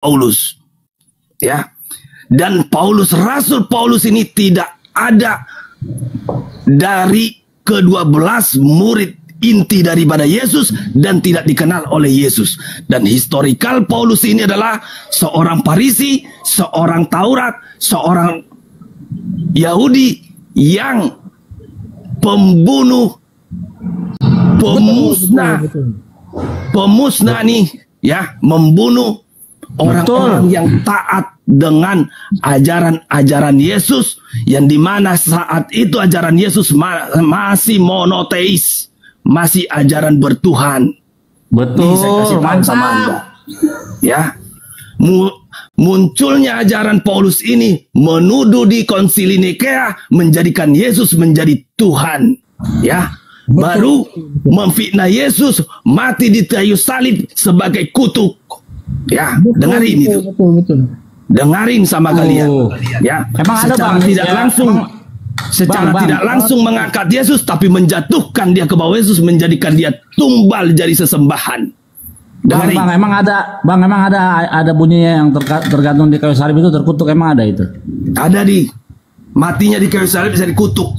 Paulus. Ya. Dan Rasul Paulus ini tidak ada dari ke-12 murid inti daripada Yesus dan tidak dikenal oleh Yesus. Dan historikal Paulus ini adalah seorang Farisi, seorang Taurat, seorang Yahudi yang pembunuh, pemusnah nih ya, membunuh orang-orang yang taat dengan ajaran-ajaran Yesus, yang dimana saat itu ajaran Yesus masih monoteis, masih ajaran bertuhan. Betul. Nih, saya kasih tahu sama Anda. Ya, munculnya ajaran Paulus ini menuduh di Konsili Nikea menjadikan Yesus menjadi Tuhan. Ya, baru memfitnah Yesus mati di kayu salib sebagai kutuk. Ya, dengarin itu. Dengarin sama kalian. Ya, secara tidak langsung. Tidak langsung mengangkat Yesus, tapi menjatuhkan dia ke bawah Yesus, menjadikan dia tumbal jadi sesembahan. Bang, emang ada bunyinya yang tergantung di kayu salib itu terkutuk, emang ada itu? Ada matinya di kayu salib bisa dikutuk.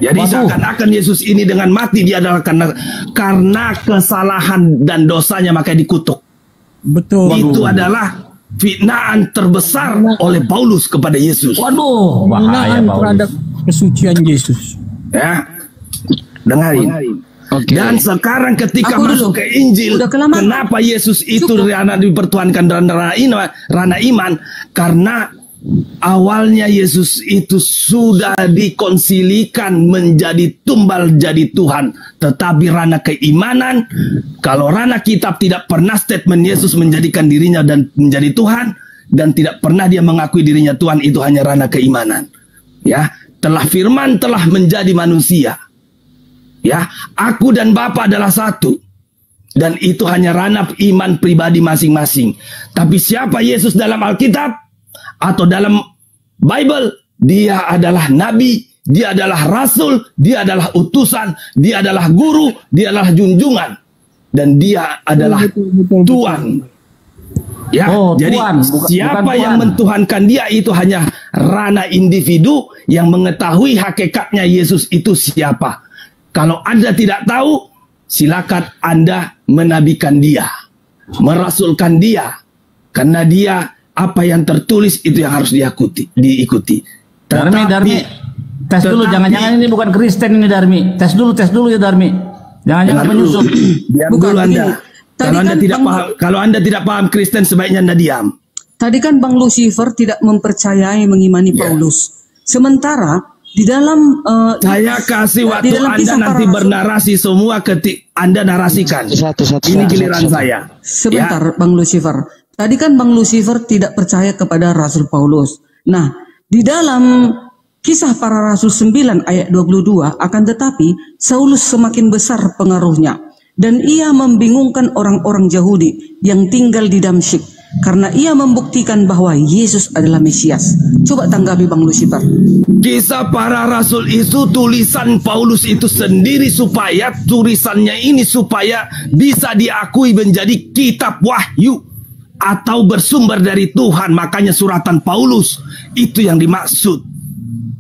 Jadi seakan-akan Yesus ini dengan mati dia adalah karena kesalahan dan dosanya makanya dikutuk. Betul. Itu adalah fitnaan terbesar oleh Paulus kepada Yesus. Waduh, bahaya Paulus. Kesucian Yesus. Ya, dengarin. Okay. Dan sekarang ketika masuk ke Injil, kenapa Yesus itu dipertuhankan dalam ranah iman? Karena awalnya Yesus itu sudah dikonsilikan menjadi tumbal jadi Tuhan. Tetapi ranah keimanan, kalau ranah kitab tidak pernah statement Yesus menjadikan dirinya dan menjadi Tuhan, dan tidak pernah dia mengakui dirinya Tuhan, itu hanya ranah keimanan. Ya, firman telah menjadi manusia. Ya, aku dan Bapa adalah satu. Dan itu hanya ranah iman pribadi masing-masing. Tapi siapa Yesus dalam Alkitab atau dalam Bible? Dia adalah nabi, dia adalah rasul, dia adalah utusan, dia adalah guru, dia adalah junjungan, dan dia adalah Tuhan. Ya, jadi siapa yang mentuhankan dia itu hanya ranah individu yang mengetahui hakikatnya Yesus itu siapa. Kalau Anda tidak tahu, silakan Anda menabikan dia, merasulkan dia, karena dia apa yang tertulis itu yang harus diikuti. Darmi, tes dulu, jangan-jangan ini bukan Kristen ini Darmi. Tes dulu ya Darmi. Jangan-jangan menyusup. Diam dulu Anda. Kalau Anda tidak paham Kristen, sebaiknya Anda diam. Tadi kan Bang Lucifer tidak mempercayai mengimani Paulus. Sementara di dalam saya kasih waktu Anda nanti bernarasi semua ketika Anda narasikan. Ini giliran saya. Sebentar Bang Lucifer. Tadi kan Bang Lucifer tidak percaya kepada Rasul Paulus. Nah, di dalam Kisah Para Rasul 9 ayat 22, akan tetapi Saulus semakin besar pengaruhnya dan ia membingungkan orang-orang Yahudi yang tinggal di Damsyik karena ia membuktikan bahwa Yesus adalah Mesias. Coba tanggapi Bang Lucifer. Kisah Para Rasul itu tulisan Paulus itu sendiri supaya tulisannya ini supaya bisa diakui menjadi kitab wahyu atau bersumber dari Tuhan. Makanya suratan Paulus itu yang dimaksud.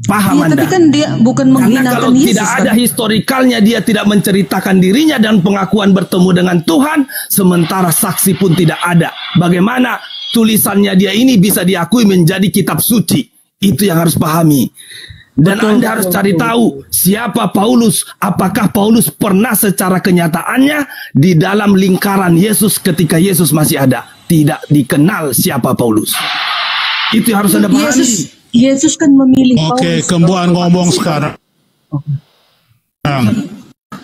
Paham Anda? Tapi kan dia bukan menghinakan Yesus. Kalau tidak ada historikalnya, dia tidak menceritakan dirinya dan pengakuan bertemu dengan Tuhan, sementara saksi pun tidak ada. Bagaimana tulisannya dia ini bisa diakui menjadi kitab suci? Itu yang harus pahami. Dan Anda harus cari tahu siapa Paulus. Apakah Paulus pernah secara kenyataannya di dalam lingkaran Yesus ketika Yesus masih ada? Tidak dikenal siapa Paulus. Itu yang harus Anda pahami. Yesus kan memilih Paulus. Oke, Kembuan ngomong sekarang.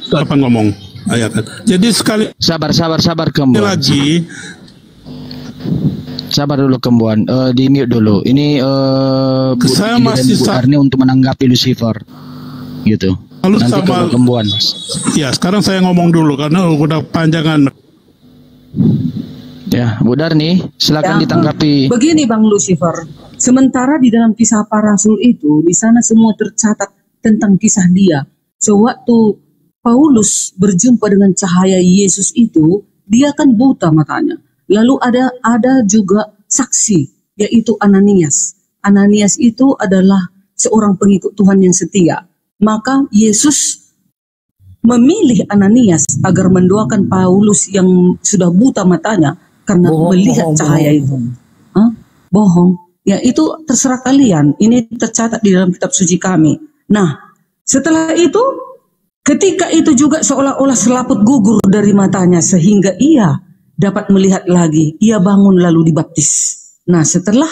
Kapan ngomong? Ayat. Jadi sekali sabar Kembuan. Lagi sabar dulu Kembuan. Di mute dulu. Ini saya masih ini untuk menanggapi Lucifer. Gitu. Lalu nanti sama Kembuan. Ya, sekarang saya ngomong dulu karena udah panjangan. Ya, Bu Darni, silakan ditanggapi. Begini Bang Lucifer, sementara di dalam Kisah Para Rasul itu, di sana semua tercatat tentang kisah dia. Sewaktu Paulus berjumpa dengan cahaya Yesus itu, dia kan buta matanya. Lalu ada juga saksi, yaitu Ananias. Ananias itu adalah seorang pengikut Tuhan yang setia. Maka Yesus memilih Ananias agar mendoakan Paulus yang sudah buta matanya karena melihat cahaya itu. Bohong. Ya, itu terserah kalian. Ini tercatat di dalam kitab suci kami. Nah, setelah itu, ketika itu juga seolah-olah selaput gugur dari matanya sehingga ia dapat melihat lagi. Ia bangun lalu dibaptis. Nah, setelah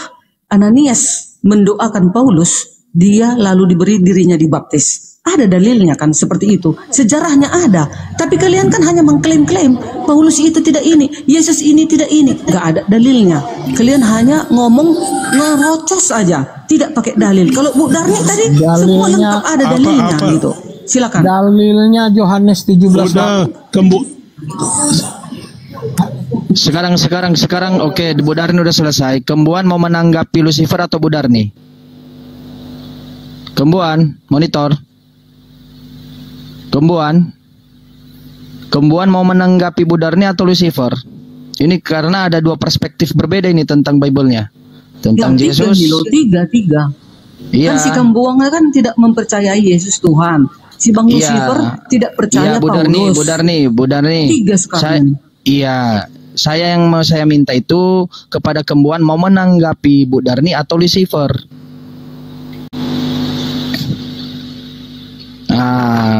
Ananias mendoakan Paulus, dia lalu diberi dirinya dibaptis. Ada dalilnya kan seperti itu. Sejarahnya ada. Tapi kalian kan hanya mengklaim-klaim Paulus itu tidak ini, Yesus ini tidak ini. Gak ada dalilnya. Kalian hanya ngomong ngerocos aja, tidak pakai dalil. Kalau Bu Darni tadi dalilnya, semua lengkap ada dalilnya gitu. Silakan. Dalilnya Yohanes 17. Sekarang oke, Bu Darni udah selesai. Kembuan mau menanggapi Lucifer atau Bu Darni? Kembuan, monitor. Kembuan mau menanggapi Bu Darni atau Lucifer? Ini karena ada dua perspektif berbeda ini tentang Bible-nya. Tentang ya, Yesus. Tiga. Iya. Kan si Kembuang kan tidak mempercayai Yesus Tuhan. Si Bang Lucifer tidak percaya Paulus. Bu Darni. Tiga sekarang. Saya yang mau saya minta itu kepada Kembuan mau menanggapi Bu Darni atau Lucifer.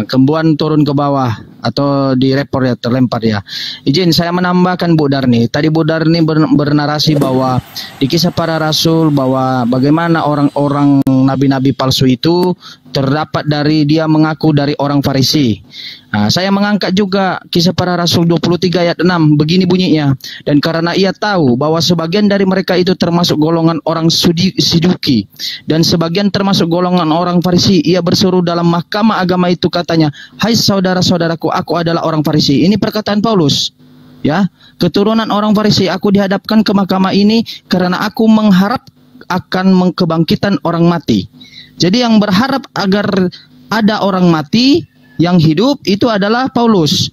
Kembuan turun ke bawah atau di report ya, terlempar ya. Izin saya menambahkan Bu Darni. Tadi Bu Darni bernarasi bahwa di Kisah Para Rasul bahwa bagaimana orang-orang nabi-nabi palsu itu terdapat dari dia mengaku dari orang Farisi. Saya mengangkat juga Kisah Para Rasul 23 ayat 6. Begini bunyinya. Dan karena ia tahu bahwa sebagian dari mereka itu termasuk golongan orang Saduki dan sebagian termasuk golongan orang Farisi, ia berseru dalam mahkamah agama itu katanya, "Hai saudara-saudaraku, aku adalah orang Farisi." Ini perkataan Paulus. Ya, keturunan orang Farisi, aku dihadapkan ke mahkamah ini karena aku mengharap akan kebangkitan orang mati. Jadi yang berharap agar ada orang mati yang hidup itu adalah Paulus.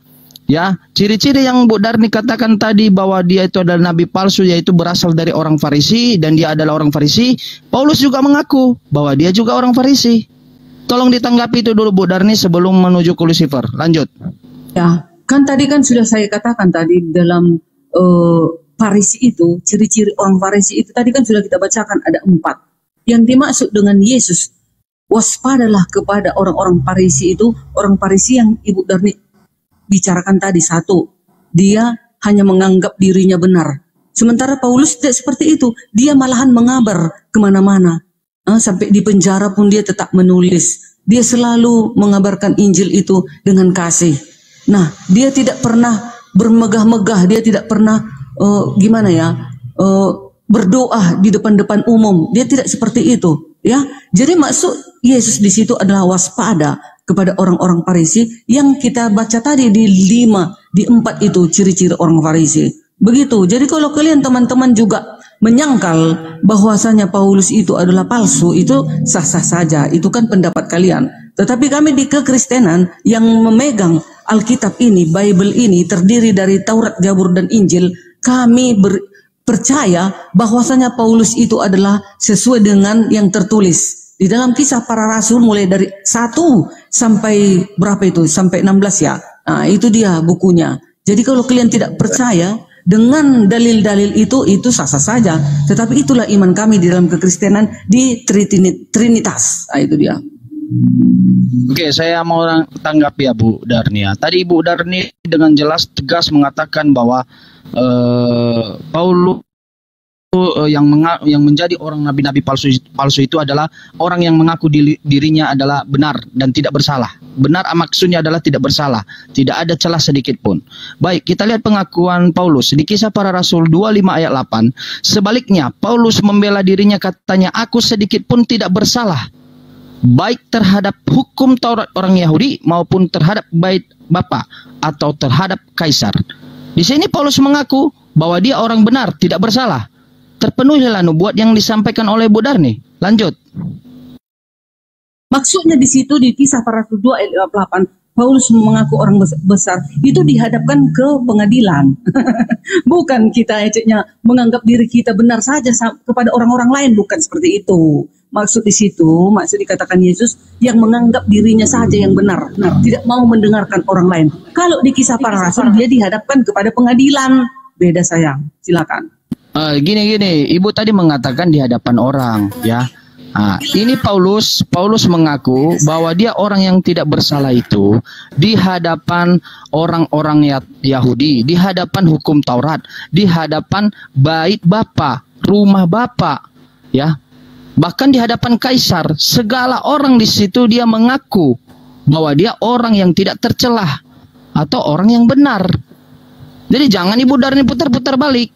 Ya, ciri-ciri yang Bu Darni katakan tadi bahwa dia itu adalah nabi palsu, yaitu berasal dari orang Farisi dan dia adalah orang Farisi. Paulus juga mengaku bahwa dia juga orang Farisi. Tolong ditanggapi itu dulu Bu Darni sebelum menuju ke Lucifer. Lanjut. Ya, kan tadi kan sudah saya katakan tadi dalam Farisi itu, ciri-ciri orang Farisi itu tadi kan sudah kita bacakan ada 4. Yang dimaksud dengan Yesus, waspadalah kepada orang-orang Farisi itu, orang Farisi yang Ibu Darni bicarakan tadi. 1, dia hanya menganggap dirinya benar. Sementara Paulus tidak seperti itu. Dia malahan mengabar kemana-mana. Sampai di penjara pun dia tetap menulis. Dia selalu mengabarkan Injil itu dengan kasih. Nah, dia tidak pernah bermegah-megah. Dia tidak pernah berdoa di depan-depan umum. Dia tidak seperti itu. Ya, jadi maksud Yesus di situ adalah waspada kepada orang-orang Farisi yang kita baca tadi di 4 itu ciri-ciri orang Farisi. Begitu. Jadi kalau kalian teman-teman juga menyangkal bahwasanya Paulus itu adalah palsu, itu sah-sah saja. Itu kan pendapat kalian. Tetapi kami di kekristenan yang memegang Alkitab ini, Bible ini terdiri dari Taurat, Zabur dan Injil, kami percaya bahwasanya Paulus itu adalah sesuai dengan yang tertulis di dalam Kisah Para Rasul mulai dari 1 sampai berapa itu? Sampai 16 ya. Nah, itu dia bukunya. Jadi kalau kalian tidak percaya dengan dalil-dalil itu sah-sah saja. Tetapi itulah iman kami di dalam kekristenan di Trinitas. Nah, itu dia. Oke, saya mau tanggapi ya Bu Darni. Tadi Bu Darni dengan jelas tegas mengatakan bahwa Paulus yang menjadi orang nabi-nabi palsu itu adalah orang yang mengaku dirinya adalah benar dan tidak bersalah. Benar maksudnya adalah tidak bersalah, tidak ada celah sedikit pun. Baik, kita lihat pengakuan Paulus di Kisah Para Rasul 25 ayat 8. Sebaliknya, Paulus membela dirinya katanya, "Aku sedikit pun tidak bersalah, baik terhadap hukum Taurat orang Yahudi maupun terhadap bait Bapa atau terhadap Kaisar." Di sini Paulus mengaku bahwa dia orang benar, tidak bersalah. Terpenuhilah nubuat yang disampaikan oleh Bu Darni. Lanjut. Maksudnya di situ di Kisah Para Rasul 2 ayat 8, Paulus mengaku orang besar, itu dihadapkan ke pengadilan. Bukan kita menganggap diri kita benar saja kepada orang-orang lain, bukan seperti itu. Maksud di situ, maksud dikatakan Yesus yang menganggap dirinya saja yang benar, tidak mau mendengarkan orang lain. Kalau di Kisah Para Rasul dia dihadapkan kepada pengadilan. Beda sayang, silakan. Gini, Ibu tadi mengatakan di hadapan orang, ya. Ini Paulus mengaku bahwa dia orang yang tidak bersalah itu di hadapan orang-orang Yahudi, di hadapan hukum Taurat, di hadapan bait Bapa, rumah Bapa, ya. Bahkan di hadapan kaisar, segala orang di situ dia mengaku bahwa dia orang yang tidak tercelah atau orang yang benar. Jadi jangan Ibu Darni putar-putar balik.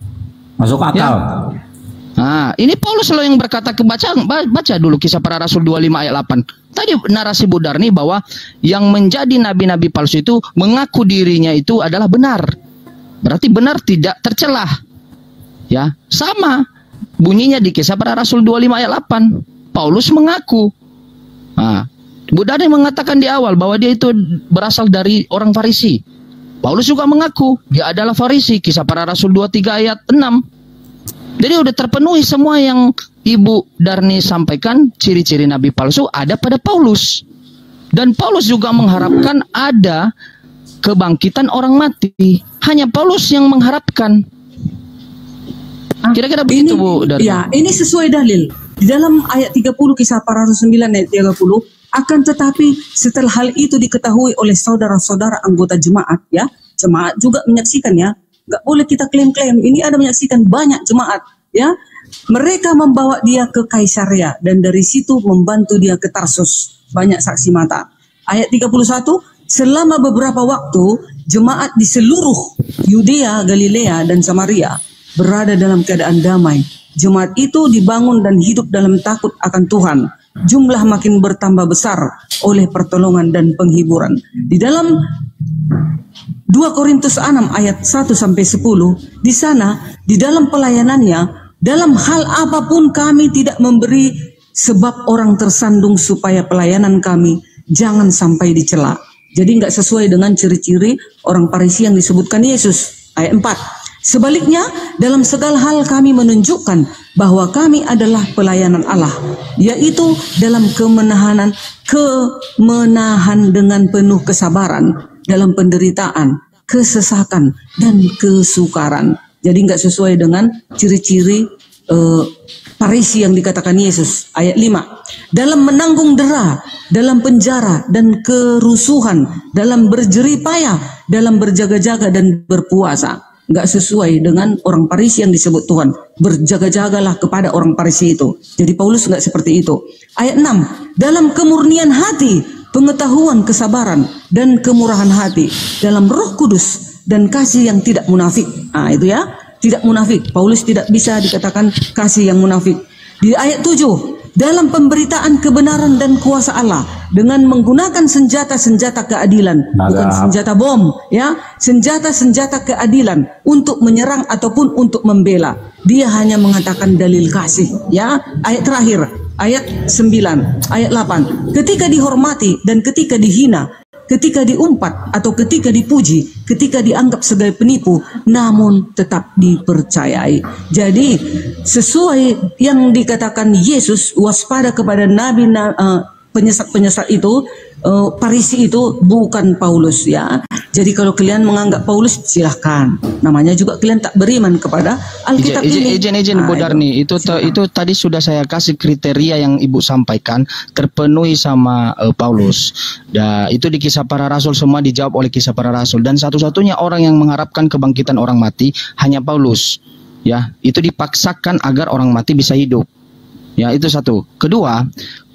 Masuk akal. Ya? Ini Paulus loh yang berkata baca dulu Kisah Para Rasul 25 ayat 8. Tadi narasi Bu Darni bahwa yang menjadi nabi-nabi palsu itu mengaku dirinya itu adalah benar. Berarti benar tidak tercelah. Ya, sama bunyinya di Kisah Para Rasul 25 ayat 8. Paulus mengaku. Bu Darni mengatakan di awal bahwa dia itu berasal dari orang Farisi. Paulus juga mengaku dia adalah Farisi. Kisah Para Rasul 23 ayat 6. Jadi udah terpenuhi semua yang Ibu Darni sampaikan, ciri-ciri nabi palsu ada pada Paulus. Dan Paulus juga mengharapkan ada kebangkitan orang mati. Hanya Paulus yang mengharapkan. Kira-kira begitu Bu Darni. Ya, ini sesuai dalil. Di dalam ayat 30 Kisah Para Rasul 9 ayat 30, akan tetapi setelah hal itu diketahui oleh saudara-saudara anggota jemaat, ya, jemaat juga menyaksikan, ya. Gak boleh kita klaim-klaim, ini ada menyaksikan banyak jemaat, ya. Mereka membawa dia ke Kaisaria dan dari situ membantu dia ke Tarsus. Banyak saksi mata. Ayat 31, selama beberapa waktu jemaat di seluruh Yudea, Galilea dan Samaria berada dalam keadaan damai. Jemaat itu dibangun dan hidup dalam takut akan Tuhan. Jumlah makin bertambah besar oleh pertolongan dan penghiburan. Di dalam 2 Korintus 6 ayat 1-10, di sana, di dalam pelayanannya, dalam hal apapun kami tidak memberi sebab orang tersandung supaya pelayanan kami jangan sampai dicela. Jadi nggak sesuai dengan ciri-ciri orang Farisi yang disebutkan Yesus. Ayat 4. Sebaliknya, dalam segala hal kami menunjukkan bahwa kami adalah pelayanan Allah, yaitu dalam kemenahan dengan penuh kesabaran, dalam penderitaan, kesesakan, dan kesukaran. Jadi nggak sesuai dengan ciri-ciri Farisi yang dikatakan Yesus. Ayat 5. Dalam menanggung dera, dalam penjara dan kerusuhan, dalam berjeripayah, dalam berjaga-jaga dan berpuasa. Nggak sesuai dengan orang Farisi yang disebut Tuhan. Berjaga-jagalah kepada orang Farisi itu. Jadi Paulus nggak seperti itu. Ayat 6. Dalam kemurnian hati, pengetahuan, kesabaran, dan kemurahan hati, dalam Roh Kudus dan kasih yang tidak munafik. Itu ya, tidak munafik. Paulus tidak bisa dikatakan kasih yang munafik. Di ayat 7, dalam pemberitaan kebenaran dan kuasa Allah dengan menggunakan senjata-senjata keadilan, bukan senjata bom, ya, senjata-senjata keadilan untuk menyerang ataupun untuk membela. Dia hanya mengatakan dalil kasih, ya. Ayat terakhir, ayat 9, ayat 8. Ketika dihormati dan ketika dihina, ketika diumpat atau ketika dipuji, ketika dianggap sebagai penipu, namun tetap dipercayai. Jadi sesuai yang dikatakan Yesus, waspada kepada nabi penyesat-penyesat itu, Farisi itu bukan Paulus, ya. Jadi kalau kalian menganggap Paulus, silahkan. Namanya juga kalian tak beriman kepada Alkitab ini. Izin Bu Darni, itu tadi sudah saya kasih kriteria yang Ibu sampaikan terpenuhi sama Paulus. Itu di Kisah Para Rasul semua dijawab oleh Kisah Para Rasul, dan satu-satunya orang yang mengharapkan kebangkitan orang mati hanya Paulus. Ya, itu dipaksakan agar orang mati bisa hidup. Ya, itu satu. Kedua,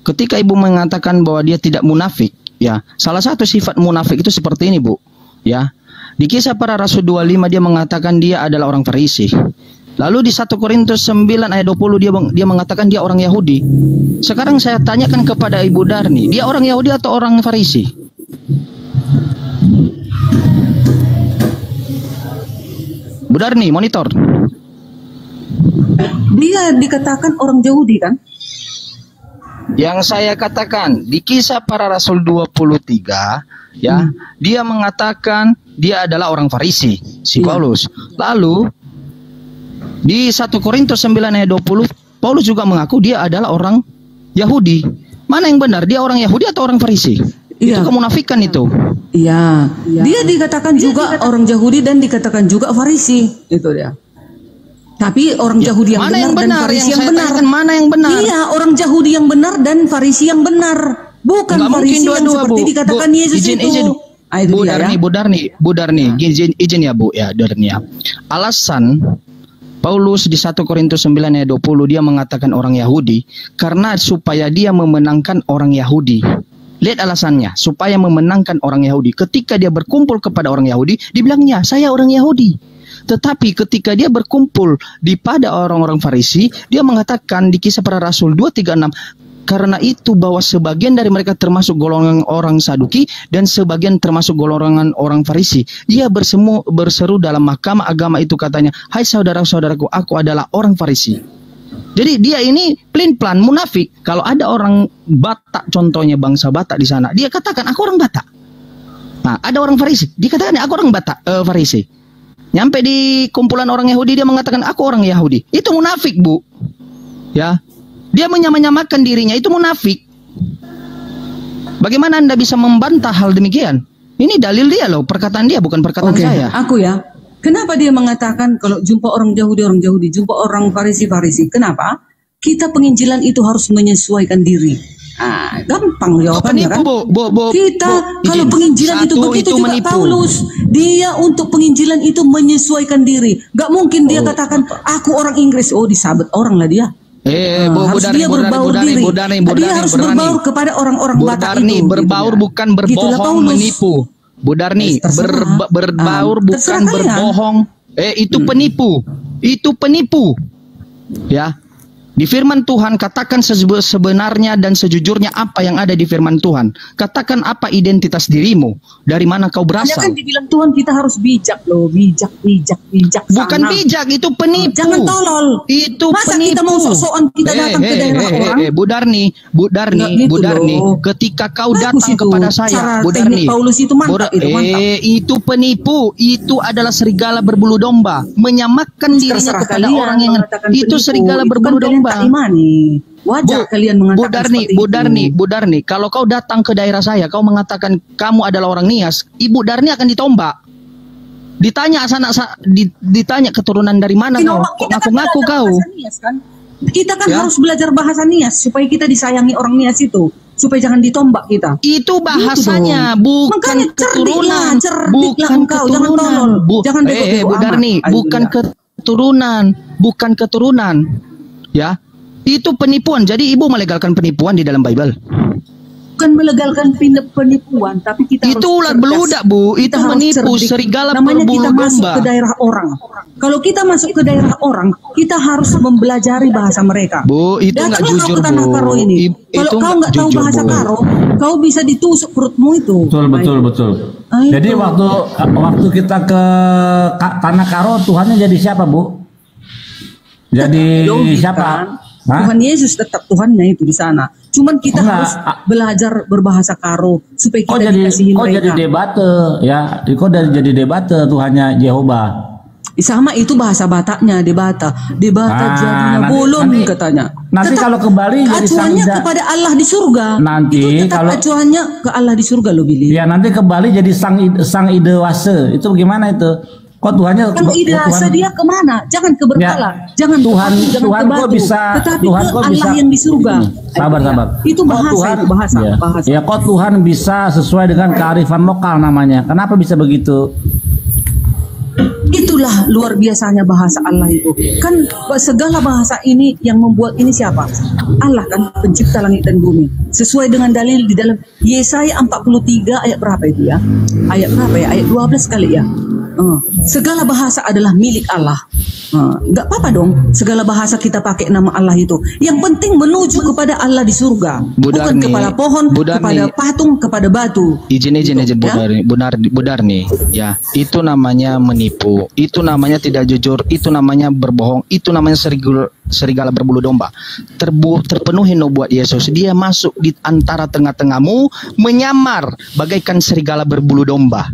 ketika Ibu mengatakan bahwa dia tidak munafik, ya, salah satu sifat munafik itu seperti ini, Bu. Ya, di Kisah Para Rasul 25 dia mengatakan dia adalah orang Farisi. Lalu di 1 Korintus 9 ayat 20 dia mengatakan dia orang Yahudi. Sekarang saya tanyakan kepada Ibu Darni, dia orang Yahudi atau orang Farisi? Bu Darni, monitor. Dia dikatakan orang Yahudi, kan? Yang saya katakan di Kisah Para Rasul 23 ya, dia mengatakan dia adalah orang Farisi, si Paulus. Lalu di 1 Korintus 9 ayat 20, Paulus juga mengaku dia adalah orang Yahudi. Mana yang benar? Dia orang Yahudi atau orang Farisi? Itu kemunafikan itu. Iya. Dia dikatakan juga orang Yahudi dan dikatakan juga Farisi. Itu dia. Tapi orang Yahudi yang mana benar dan Farisi yang benar. Mana yang benar? Iya, orang Yahudi yang benar dan Farisi yang benar. Bukan Farisi yang seperti dikatakan Yesus itu. Bu Darni, izin ya Bu ya, Darni ya. Alasan Paulus di 1 Korintus 9 ayat 20 dia mengatakan orang Yahudi karena supaya dia memenangkan orang Yahudi. Lihat alasannya, supaya memenangkan orang Yahudi. Ketika dia berkumpul kepada orang Yahudi, dibilangnya saya orang Yahudi. Tetapi ketika dia berkumpul pada orang-orang Farisi, dia mengatakan di Kisah Para Rasul 2:36, karena itu bahwa sebagian dari mereka termasuk golongan orang Saduki dan sebagian termasuk golongan orang Farisi. Dia berseru dalam mahkamah agama itu katanya, hai saudara-saudaraku, aku adalah orang Farisi. Jadi dia ini pelin-pelan munafik. Kalau ada orang Batak, contohnya bangsa Batak di sana, dia katakan aku orang Batak. Nah, ada orang Farisi, dia katakan aku orang Batak, Farisi. Nyampe di kumpulan orang Yahudi dia mengatakan aku orang Yahudi. Itu munafik, Bu. Ya. Dia menyamakan dirinya, itu munafik. Bagaimana Anda bisa membantah hal demikian? Ini dalil dia loh, perkataan dia bukan perkataan saya. Aku ya. Kenapa dia mengatakan kalau jumpa orang Yahudi, jumpa orang Farisi? Kenapa? Kita penginjilan itu harus menyesuaikan diri. Gampang jawabannya kan? Kita kalau penginjilan itu begitu juga menipu. Paulus, dia untuk penginjilan itu menyesuaikan diri. Gak mungkin dia katakan aku orang Inggris, disabet orang lah dia. Harus dia berbaur diri. Dia harus berbaur kepada orang-orang Batak itu. Berbaur bukan berbohong menipu. Bu Darni, berbaur bukan berbohong. Itu penipu. Itu penipu. Ya. Di firman Tuhan katakan sebenarnya dan sejujurnya apa yang ada di firman Tuhan. Katakan apa identitas dirimu, dari mana kau berasal. Kan dibilang Tuhan kita harus bijak loh, bijak. Bukan bijak, itu penipu. Jangan tolol. Itu masa penipu. Kita mau sok-sokan kita datang ke daerah orang. Bu Darni, ketika kau datang kepada saya, Bu Darni, Paulus itu mantap, itu penipu. Itu adalah serigala berbulu domba, menyamakan dirinya kepada orang yang itu serigala berbulu domba. Wajar kalian mengatakan Bu Darni, kalau kau datang ke daerah saya, kau mengatakan kamu adalah orang Nias, Ibu Darni akan ditombak. Ditanya keturunan dari mana kau? Ngaku-ngaku kau. Kita kan harus belajar bahasa Nias supaya kita disayangi orang Nias itu, supaya jangan ditombak kita. Itu bahasanya, bukan keturunan. Bukan keturunan. Bu Darni, bukan keturunan. Ya, itu penipuan. Jadi ibu melegalkan penipuan di dalam Bible. Bukan melegalkan penipuan, tapi kita itu ulat beludak, Bu. Itu menipu, serigala berbulu domba. Kita masuk ke daerah orang. Kalau kita masuk ke daerah orang, kita harus mempelajari bahasa mereka. Bu, itu nggak jujur, Bu. Kalau kau nggak tahu bahasa Karo, kau bisa ditusuk perutmu itu. Betul. Jadi waktu kita ke tanah Karo, Tuhannya jadi siapa, Bu? Jadi siapa? Tuhan Yesus tetap Tuhannya itu di sana. Cuman kita harus belajar berbahasa Karo supaya kita dikasihin mereka. Jadi debate ya. Kok jadi debate Tuhannya Jehovah. Sama itu bahasa Bataknya debata jadinya bolon katanya. Nanti tetap kalau kembali jadi acuannya kepada Allah di surga. Nanti itu tetap kalau acuannya ke Allah di surga lo Billy. Ya nanti kembali jadi sang ide wase. Itu bagaimana itu? Kok Tuhannya kan ide dia kemana? Jangan ke berhala, jangan Tuhan kok bisa, tetapi Tuhan ke kok Allah bisa, yang di surga. Sabar. Itu bahasa. Ya kok Tuhan bisa sesuai dengan kearifan lokal namanya. Kenapa bisa begitu? Itulah luar biasanya bahasa Allah itu. Kan segala bahasa ini yang membuat ini siapa? Allah kan, pencipta langit dan bumi. Sesuai dengan dalil di dalam Yesaya 43 ayat berapa itu ya? Ayat berapa ya? Ayat 12 kali ya. Segala bahasa adalah milik Allah. Nggak apa-apa dong segala bahasa kita pakai nama Allah itu. Yang penting menuju kepada Allah di surga, bukan kepada pohon, kepada patung, kepada batu. Izin Budar nih, ya itu namanya menipu, itu namanya tidak jujur, itu namanya berbohong, itu namanya serigala berbulu domba. Terpenuhi nubuat Yesus, dia masuk di antara tengah-tengahmu menyamar bagaikan serigala berbulu domba.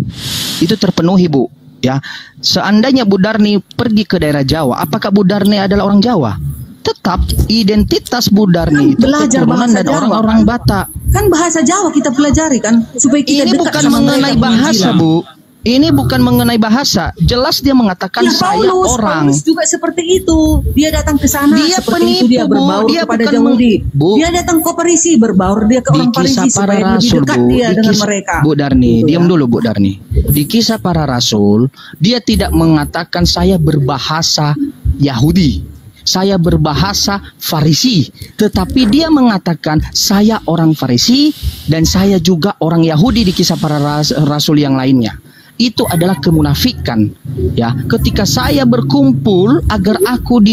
Itu terpenuhi, Bu. Ya, seandainya Bu Darni pergi ke daerah Jawa, apakah Bu Darni adalah orang Jawa? Tetap identitas Bu Darni itu belajar bahasa dan orang-orang Batak. Kan bahasa Jawa kita pelajari kan supaya kita ini bukan mengenai bahasa, Bu. Ini bukan mengenai bahasa. Jelas dia mengatakan saya orang. Paulus juga seperti itu. Dia datang ke sana dia seperti penipu, itu, dia berbaur dia kepada Yahudi. Dia datang ke Parisi, berbaur dia ke orang Parisi supaya lebih dekat dia dengan mereka. Bu Darni, diam dulu Bu Darni. Di Kisah Para Rasul, dia tidak mengatakan saya berbahasa Yahudi, saya berbahasa Farisi, tetapi dia mengatakan saya orang Farisi dan saya juga orang Yahudi di Kisah Para Rasul yang lainnya. Itu adalah kemunafikan, ya. Ketika saya berkumpul agar aku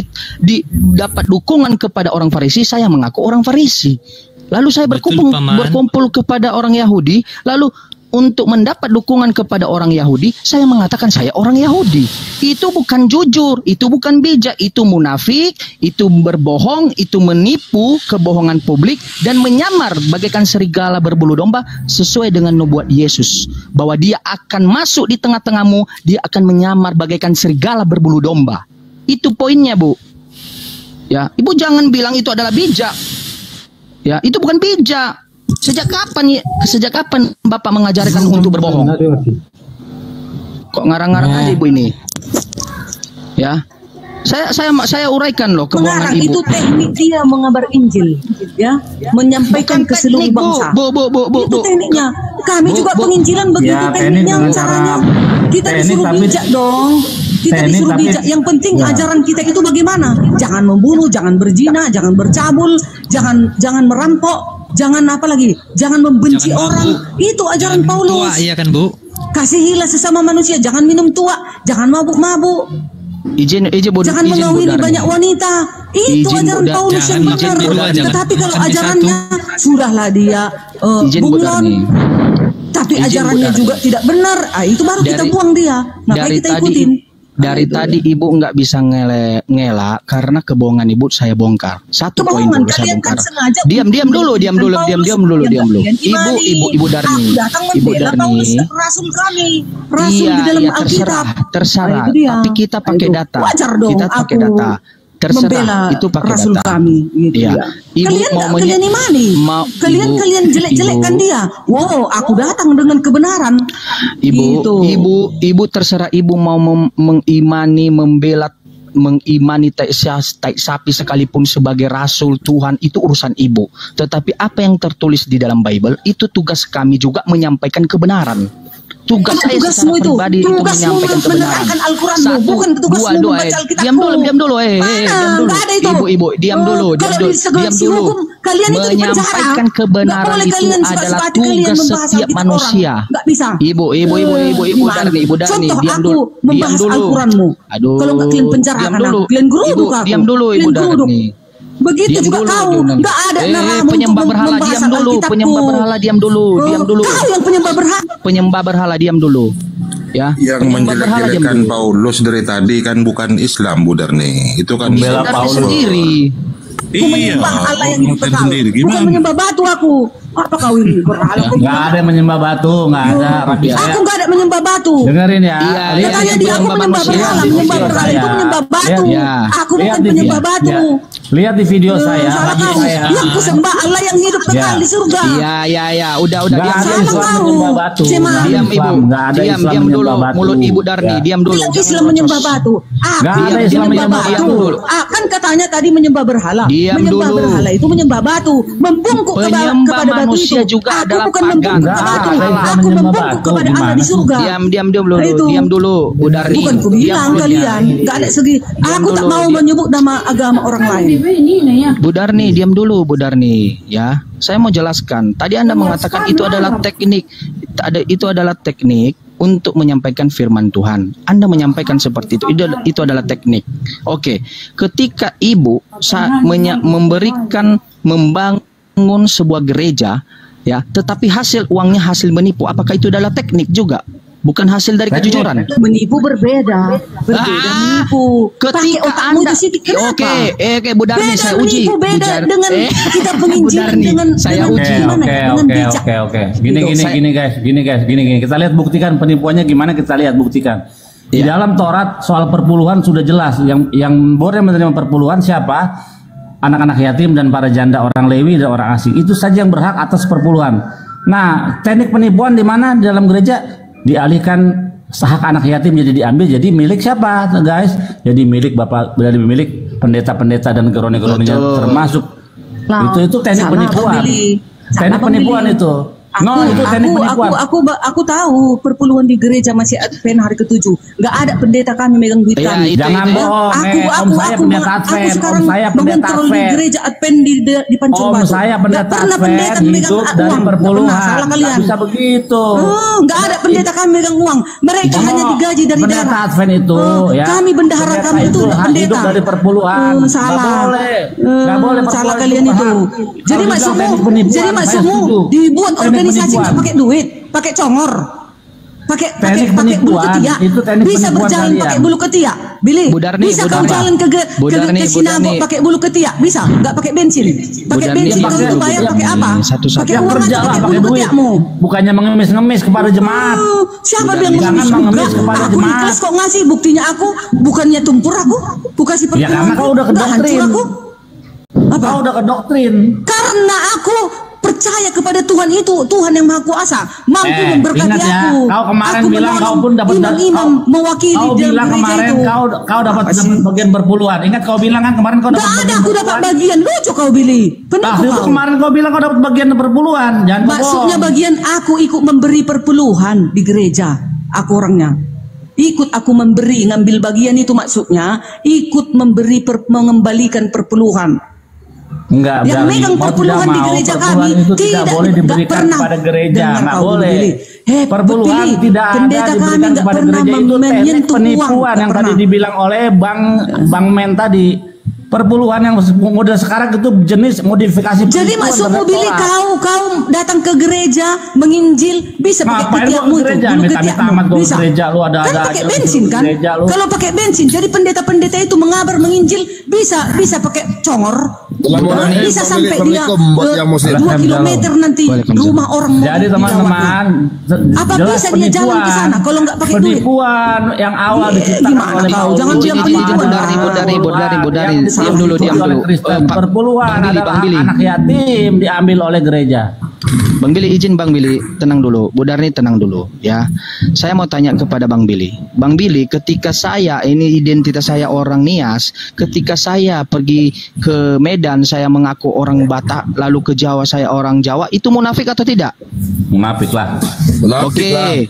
dapat dukungan kepada orang Farisi, saya mengaku orang Farisi. Lalu saya berkumpul kepada orang Yahudi, lalu untuk mendapat dukungan kepada orang Yahudi, saya mengatakan saya orang Yahudi. Itu bukan jujur, itu bukan bijak, itu munafik, itu berbohong, itu menipu, kebohongan publik, dan menyamar bagaikan serigala berbulu domba sesuai dengan nubuat Yesus. Bahwa dia akan masuk di tengah-tengahmu, dia akan menyamar bagaikan serigala berbulu domba. Itu poinnya, Bu. Ya, Ibu jangan bilang itu adalah bijak. Ya, itu bukan bijak. Sejak kapan Bapak mengajarkan untuk berbohong? Kok ngarang-ngarang aja Ibu ini? Ya. Saya uraikan loh kebohongan Ibu. Itu teknik dia mengabar Injil, ya, menyampaikan ke seluruh bangsa. Itu tekniknya. Kami juga penginjilan begitu tekniknya, caranya. Kita disuruh bijak dong. Kita disuruh bijak. Yang penting ajaran kita itu bagaimana? Jangan membunuh, jangan berzina, jangan bercabul, jangan merampok. Jangan apa lagi? Jangan membenci orang. Itu ajaran Paulus. Iya kan, Bu? Kasihilah sesama manusia. Jangan minum tua. Jangan mabuk-mabuk. Jangan mengawini banyak wanita. Itu ajaran Paulus yang benar. Tetapi kalau ajarannya sudahlah dia bunglon, tapi ajarannya juga tidak benar. Itu baru kita buang dia. Ngapain kita ikutin? Dari tadi Ibu nggak bisa ngelak karena kebohongan Ibu saya bongkar. Satu poin dulu saya bongkar. Diam dulu. Ibu Darni. Ibu Darni. Rasul kami. Rasul di dalam Alkitab. Terserah. Tapi kita pakai data. Kita pakai data. Terserah, itu pakai Rasul data. Kami, gitu ya. Ibu kalian imani. Kalian jelek-jelekkan dia. Wow, aku datang dengan kebenaran. Ibu terserah Ibu mau mengimani, mengimani tai sapi sekalipun sebagai rasul Tuhan, itu urusan Ibu. Tetapi apa yang tertulis di dalam Bible itu tugas kami juga menyampaikan kebenaran. Tugas saya secara pribadi itu menyampaikan kebenaran. Al-Quranmu, bukan tugasmu membaca Alkitabmu. Diam dulu. Ibu, diam dulu. Kalian itu menyampaikan kebenaran itu adalah tugas setiap manusia. Nggak bisa. Ibu Darni, diam dulu. Al-Quranmu. Kalau nggak kalian penjarakan aku, kalian geruduk aku. Diam dulu, Ibu Darni. Begitu juga kau, nggak ada naramu penyembah berhala, diam dulu. Kau yang penyembah berhala, diam dulu. Ya, yang menjelek-jelekan Paulus dari tadi kan bukan Islam, Bu Darni. Itu kan membela Paulus sendiri. Menyembah Allah yang hidup kekal. Bukan menyembah batu aku. Apa kau ini berhala? Nggak ada menyembah batu, nggak ada. Aku nggak ada menyembah batu. Dengerin ya. Katanya dia aku menyembah berhala, menyembah berhala itu menyembah batu. Aku bukan penyembah batu. Lihat di video saya. Salah kau. Yang kusembah Allah yang hidup kekal di surga. Iya. Udah. Diam batu. Diam Ibu. Diam dulu. Mulut Ibu Darni, diam dulu. Yang Islam menyembah batu. Nggak ada Islam menyembah batu. Kan katanya tadi menyembah berhala. Menyembah berhala itu menyembah batu, membungkuk kepada batu itu. Juga aku bukan membungkuk kepada batu. Aku membungkuk kepada Allah di surga. Diam dulu, Bu Darni. Bukan ku bilang kalian, nggak ada segi. Aku tak mau menyebut nama agama orang lain. Bu Darni, diam dulu, Bu Darni. Ya, saya mau jelaskan. Tadi Anda mengatakan itu adalah teknik. Itu adalah teknik untuk menyampaikan firman Tuhan. Anda menyampaikan seperti itu. Itu adalah teknik. Oke. Ketika ibu membangun sebuah gereja, ya, tetapi hasil uangnya hasil menipu, apakah itu adalah teknik juga? Bukan hasil dari kejujuran. Menipu berbeda menipu. Ketika Anda, oke, Bu Darni, saya uji. Menipu beda dengan kita penginjilan dengan saya uji. Oke. Gini guys. Kita lihat buktikan penipuannya gimana, kita lihat buktikan. Di dalam Taurat soal perpuluhan sudah jelas. Yang boleh menerima perpuluhan siapa? Anak-anak yatim dan para janda, orang Lewi dan orang asing. Itu saja yang berhak atas perpuluhan. Nah, teknik penipuan di mana? Di dalam gereja dialihkan hak anak yatim diambil jadi milik siapa, guys? Jadi milik bapak, dari milik pendeta-pendeta dan geroni-geroninya termasuk. Itu teknik penipuan. Teknik penipuan itu. Itu teknik penipuan. Aku tahu perpuluhan di gereja masih Advent hari ke-7. Enggak ada pendeta kami megang duit kami. Jangan bohong. Aku sekarang mengontrol di gereja Advent di Pancur Batu. Saya pendeta Advent hidup dari perpuluhan. Salah kalian. Bisa begitu. Enggak ada pendeta kami megang uang. Mereka hanya digaji dari daerah. Pendeta Advent itu ya. Kami bendahara kami itu pendeta. Hidup dari perpuluhan. Salah. Enggak boleh. Salah kalian itu. Jadi maksudmu dibuat organisasi nggak pakai duit, pakai congor, pakai bulu ketiak, bisa berjalan pakai bulu ketiak, Billy, bisa kau jalan ke sinagog pakai bulu ketiak, bisa, nggak pakai bensin, pakai bensin kau itu bayar pakai apa? Pakai uang aja, pakai bulu ketiakmu. Bukannya mengemis-ngemis kepada jemaat. Siapa bilang mengemis kepada jemaat? Aku di kelas kok ngasih, buktinya aku bukannya tumpur aku kasih perpuluhan. Ya karena kau udah ke doktrin. Kau udah ke doktrin. Karena aku percaya kepada Tuhan itu, Tuhan yang Maha Kuasa, mampu memberkati aku. Kau kemarin bilang kau pun dapat imam mewakili kau bilang kemarin itu. Kau dapat bagian perpuluhan. Ingat kau bilang kan kemarin kau dapat bagian. Aku dapat bagian. Lucu kau Billy. Itu kemarin kau bilang kau dapat bagian perpuluhan. Jangan maksudnya bagian aku ikut memberi perpuluhan di gereja. Aku orangnya ikut aku memberi, ngambil bagian itu maksudnya ikut memberi mengembalikan perpuluhan. Enggak, yang megang perpuluhan di gereja kami tidak boleh diberikan kepada gereja, enggak boleh. Perpuluhan tidak ada diberikan kepada gereja, itu teknik penipuan yang tadi dibilang oleh Bang Men tadi. Perpuluhan yang model sekarang itu jenis modifikasi. Jadi maksudmu Billy kau datang ke gereja menginjil bisa pakai ketiakmu itu, bulu ketiakmu bisa. Kan pakai bensin kan? Kalau pakai bensin, jadi pendeta-pendeta itu mengabar menginjil bisa pakai congor. Bisa sampai dia 2 kilometer nanti rumah orang. Jadi teman-teman, apa bisa dia jalan ke sana kalau nggak pakai duit? Penipuan yang awal diciptakan oleh kau. Jangan diam Budari. Diam dulu. Perpuluhan adalah anak yatim diambil oleh gereja. Bang Billy, izin Bang Billy, tenang dulu. Bu Darni tenang dulu ya. Saya mau tanya kepada Bang Billy. Bang Billy, ketika saya, ini identitas saya orang Nias, ketika saya pergi ke Medan, saya mengaku orang Batak, lalu ke Jawa saya orang Jawa, itu munafik atau tidak? Munafik lah. Oke.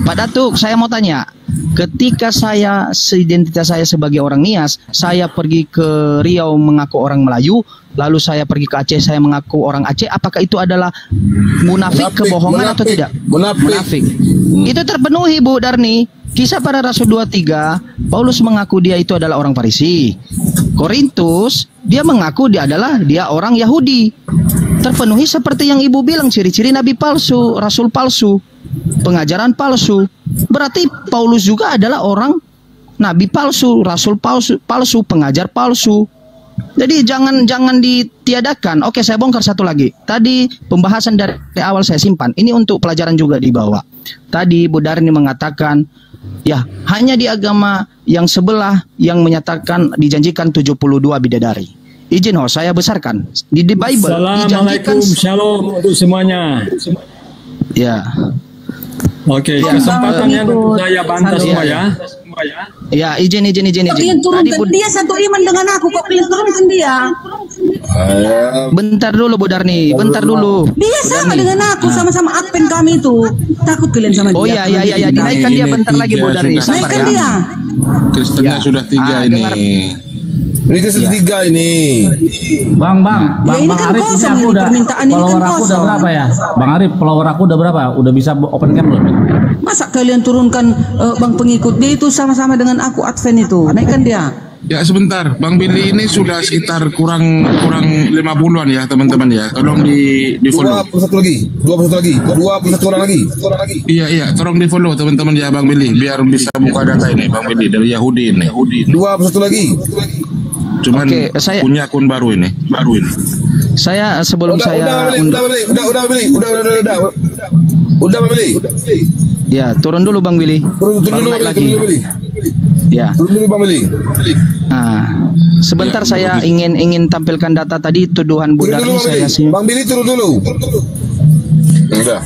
Pak Datuk, saya mau tanya. Ketika identitas saya sebagai orang Nias, saya pergi ke Riau mengaku orang Melayu, lalu saya pergi ke Aceh, saya mengaku orang Aceh, apakah itu adalah munafik kebohongan atau tidak? Munafik. Itu terpenuhi Bu Darni. Kisah Para Rasul 23, Paulus mengaku dia itu adalah orang Farisi. Korintus, dia mengaku dia orang Yahudi. Terpenuhi seperti yang Ibu bilang, ciri-ciri nabi palsu, rasul palsu, pengajaran palsu. Berarti Paulus juga adalah orang nabi palsu, rasul palsu, pengajar palsu. Jadi jangan ditiadakan. Oke, saya bongkar satu lagi. Tadi pembahasan dari awal saya simpan. Ini untuk pelajaran juga dibawa. Tadi Bu Darni mengatakan, ya hanya di agama yang sebelah yang menyatakan dijanjikan 72 bidadari. Izin saya besarkan di Bible. Assalamualaikum, shalom untuk semuanya. Ya. Oke, kesempatannya saya bantah semua ya. Ya, izin. Kalian turunkan dia satu iman dengan aku, kok kalian turunkan dia? Bentar dulu Bu Darni, bentar dulu. Dia sama dengan aku, sama-sama adpen kami itu. Takut kalian sama dia. Oh iya, dinaikkan dia bentar lagi Bu Darni. Naikkan dia. Kristennya sudah 3 ini. Ini ketiga ini. Bang ini kan Arif, ini kosong aku ini, udah permintaan ini kan follower aku udah kosong. berapa ya? Bang Arif, follower aku udah berapa? Udah bisa open cam belum? Masa kalian turunkan bang pengikut dia itu sama-sama dengan aku Advent itu, naikkan dia. Ya sebentar, Bang Billy ini sudah sekitar kurang 50-an ya teman-teman ya. Tolong di follow. 21 lagi. Iya, tolong di follow teman-teman ya Bang Billy, biar bisa buka data ini Bang Billy dari Yahudi ini. 21 lagi. Cuman punya akun baru ini. Saya sebelum Udah Bang Billy. Ya, turun dulu Bang Willy. Turun dulu lagi. Ya. Turun dulu Bang Billy. Nah, sebentar saya ingin tampilkan data tadi tuduhan Bu Darni saya sih. Bang Billy turun dulu. Udah.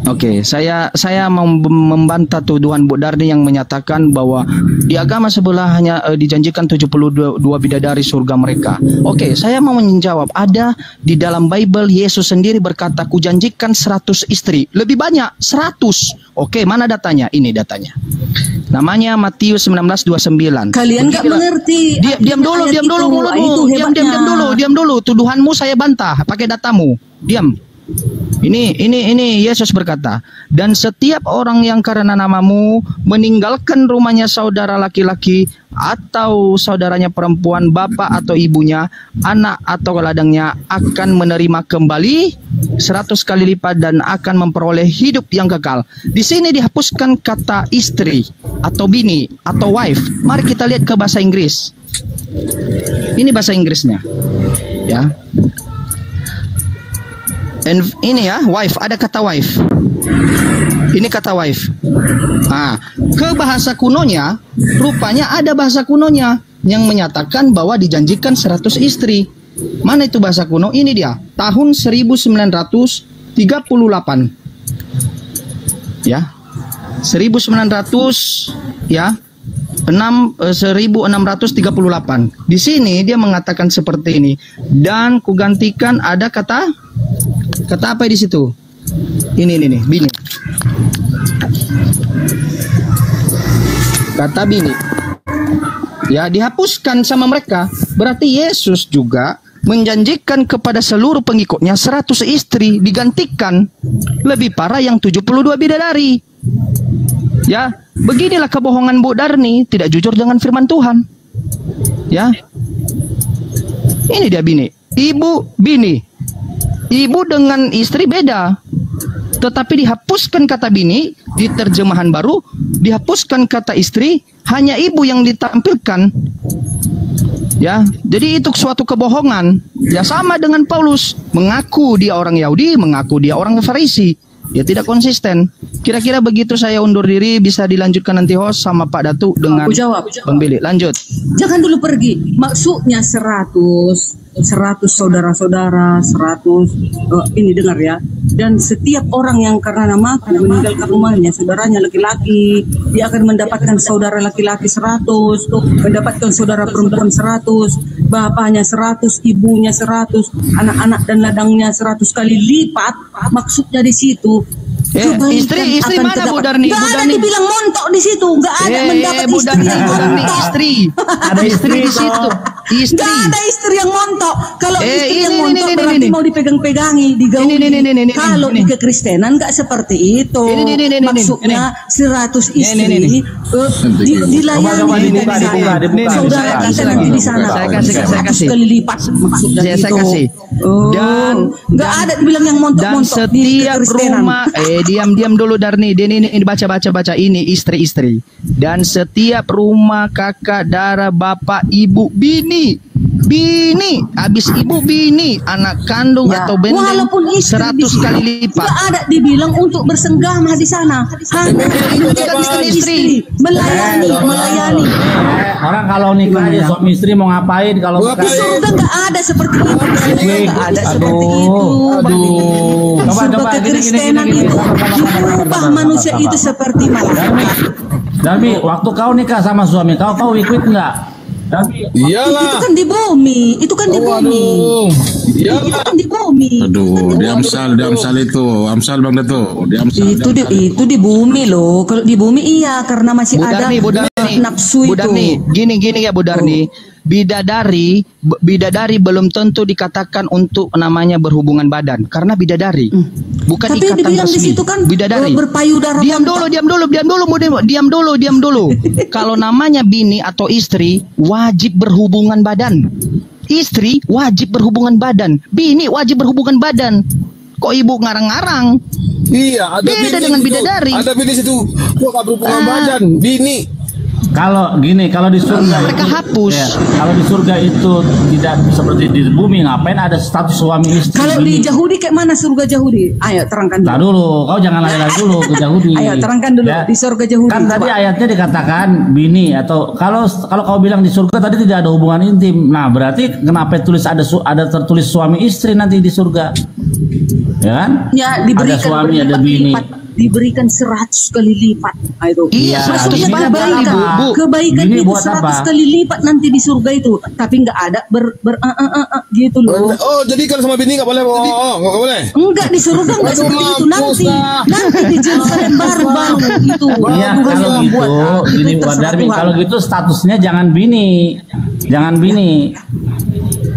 Oke, saya mau membantah tuduhan Bu Darni yang menyatakan bahwa di agama sebelah hanya dijanjikan 72 bidadari surga mereka. Oke, saya mau menjawab, ada di dalam Bible Yesus sendiri berkata, kujanjikan 100 istri, lebih banyak 100. Oke, mana datanya? Ini datanya. Namanya Matius 19:29. Kalian nggak mengerti. Diam dulu mulutmu. Diam dulu. Tuduhanmu saya bantah pakai datamu. Diam. Ini Yesus berkata, dan setiap orang yang karena namamu meninggalkan rumahnya saudara laki-laki atau saudaranya perempuan, bapak atau ibunya, anak atau ladangnya akan menerima kembali 100 kali lipat dan akan memperoleh hidup yang kekal. Di sini dihapuskan kata istri atau bini atau wife. Mari kita lihat ke bahasa Inggris. Ini bahasa Inggrisnya. Ya. Ini ya, wife, ada kata wife. Ini kata wife. Nah, ke bahasa kunonya, rupanya ada bahasa kunonya yang menyatakan bahwa dijanjikan 100 istri. Mana itu bahasa kuno? Ini dia, tahun 1938. Ya. 1900 ya. 1638. Di sini dia mengatakan seperti ini. Dan kugantikan ada kata apa di situ? Ini bini. Kata bini. Ya, dihapuskan sama mereka. Berarti Yesus juga menjanjikan kepada seluruh pengikutnya 100 istri, digantikan. Lebih parah yang 72 bidadari. Ya, beginilah kebohongan Bu Darni, tidak jujur dengan firman Tuhan. Ya. Ini dia bini. Ibu bini. Ibu dengan istri beda. Tetapi dihapuskan kata bini di terjemahan baru, dihapuskan kata istri, hanya ibu yang ditampilkan. Ya, jadi itu suatu kebohongan. Ya, sama dengan Paulus, mengaku dia orang Yahudi, mengaku dia orang Farisi. Ya, tidak konsisten. Kira-kira begitu, saya undur diri. Bisa dilanjutkan nanti host sama Pak Datu dengan Bang Billy. Lanjut. Jangan dulu pergi. Maksudnya 100 saudara-saudara, 100 ini dengar ya. Dan setiap orang yang karena namaku meninggalkan rumahnya, saudaranya laki-laki, dia akan mendapatkan saudara laki-laki 100, mendapatkan saudara perempuan 100, bapaknya 100, ibunya 100, anak-anak dan ladangnya 100 kali lipat. Maksudnya di situ. Istri mana Bu Darni? Gak ada dibilang montok di situ, gak ada mendapat istri yang montok. Ada istri di situ. Gak ada istri yang montok. Kalau istri yang montok berarti mau dipegang-pegangi, digauli. Kalau di kekristenan gak seperti itu. Maksudnya 100 istri dilayani saudara kita nanti di sana. Saya kasih. Kali lipat maksudnya itu. Saya kasih. Dan gak ada dibilang yang montok-montok di kekristenan. Diam dulu Darni. Ini baca ini istri-istri. Dan setiap rumah kakak, darah, bapak, ibu, bini, habis ibu bini, anak kandung atau bendeng 100 kali lipat. Gak ada dibilang untuk bersenggama di sana. Hanya istri melayani. Orang kalau nikah aja suami istri mau ngapain kalau di surga gak ada seperti itu. Gak ada seperti itu. Surga kekristenan itu diubah manusia itu seperti malaikat. Darmi, waktu kau nikah sama suami kau ikut nggak? Iyalah. Itu kan di bumi. Aduh, di Amsal itu. Amsal Bang Dato. Itu di bumi loh. Kalau di bumi iya, karena masih ada nafsu itu. Bu Darni, gini ya Bu Darni. bidadari belum tentu dikatakan untuk namanya berhubungan badan karena bidadari bukan tapi ikatan dibilang resmi. di situ kan Bidadari. berpayudara. Diam dulu. Kalau namanya bini atau istri wajib berhubungan badan. Istri wajib berhubungan badan. Bini wajib berhubungan badan. Kok ibu ngarang-ngarang? Iya, ada beda bini dengan situ. bidadari. Ada bini situ. Gua gak berhubungan badan, bini. Kalau gini, kalau di surga mereka itu, hapus. ya, kalau di surga itu tidak seperti di bumi, ngapain ada status suami istri? Kalau di Yahudi kayak mana surga Yahudi? Ayo terangkan dulu. Nah dulu, kau jangan lari-lari dulu ke Yahudi. Ayo terangkan dulu di surga Yahudi. Kan tadi ayatnya dikatakan bini atau kalau kau bilang di surga tadi tidak ada hubungan intim. Nah berarti kenapa tulis ada tertulis suami istri nanti di surga? Ya kan? Ya diberikan ada suami, ada bini. Diberikan 100 kali lipat. Ayo. Iya, 100 kali kebaikan Bini itu buat 100 apa? kali lipat nanti di surga itu, tapi nggak ada gitu loh. Oh, jadi kalau sama bini gak boleh? Gak boleh? Enggak, di surga enggak seperti itu nanti di Jerusalem baru itu. Iya kalau gitu, gini buat Darmi. Kalau gitu statusnya jangan bini.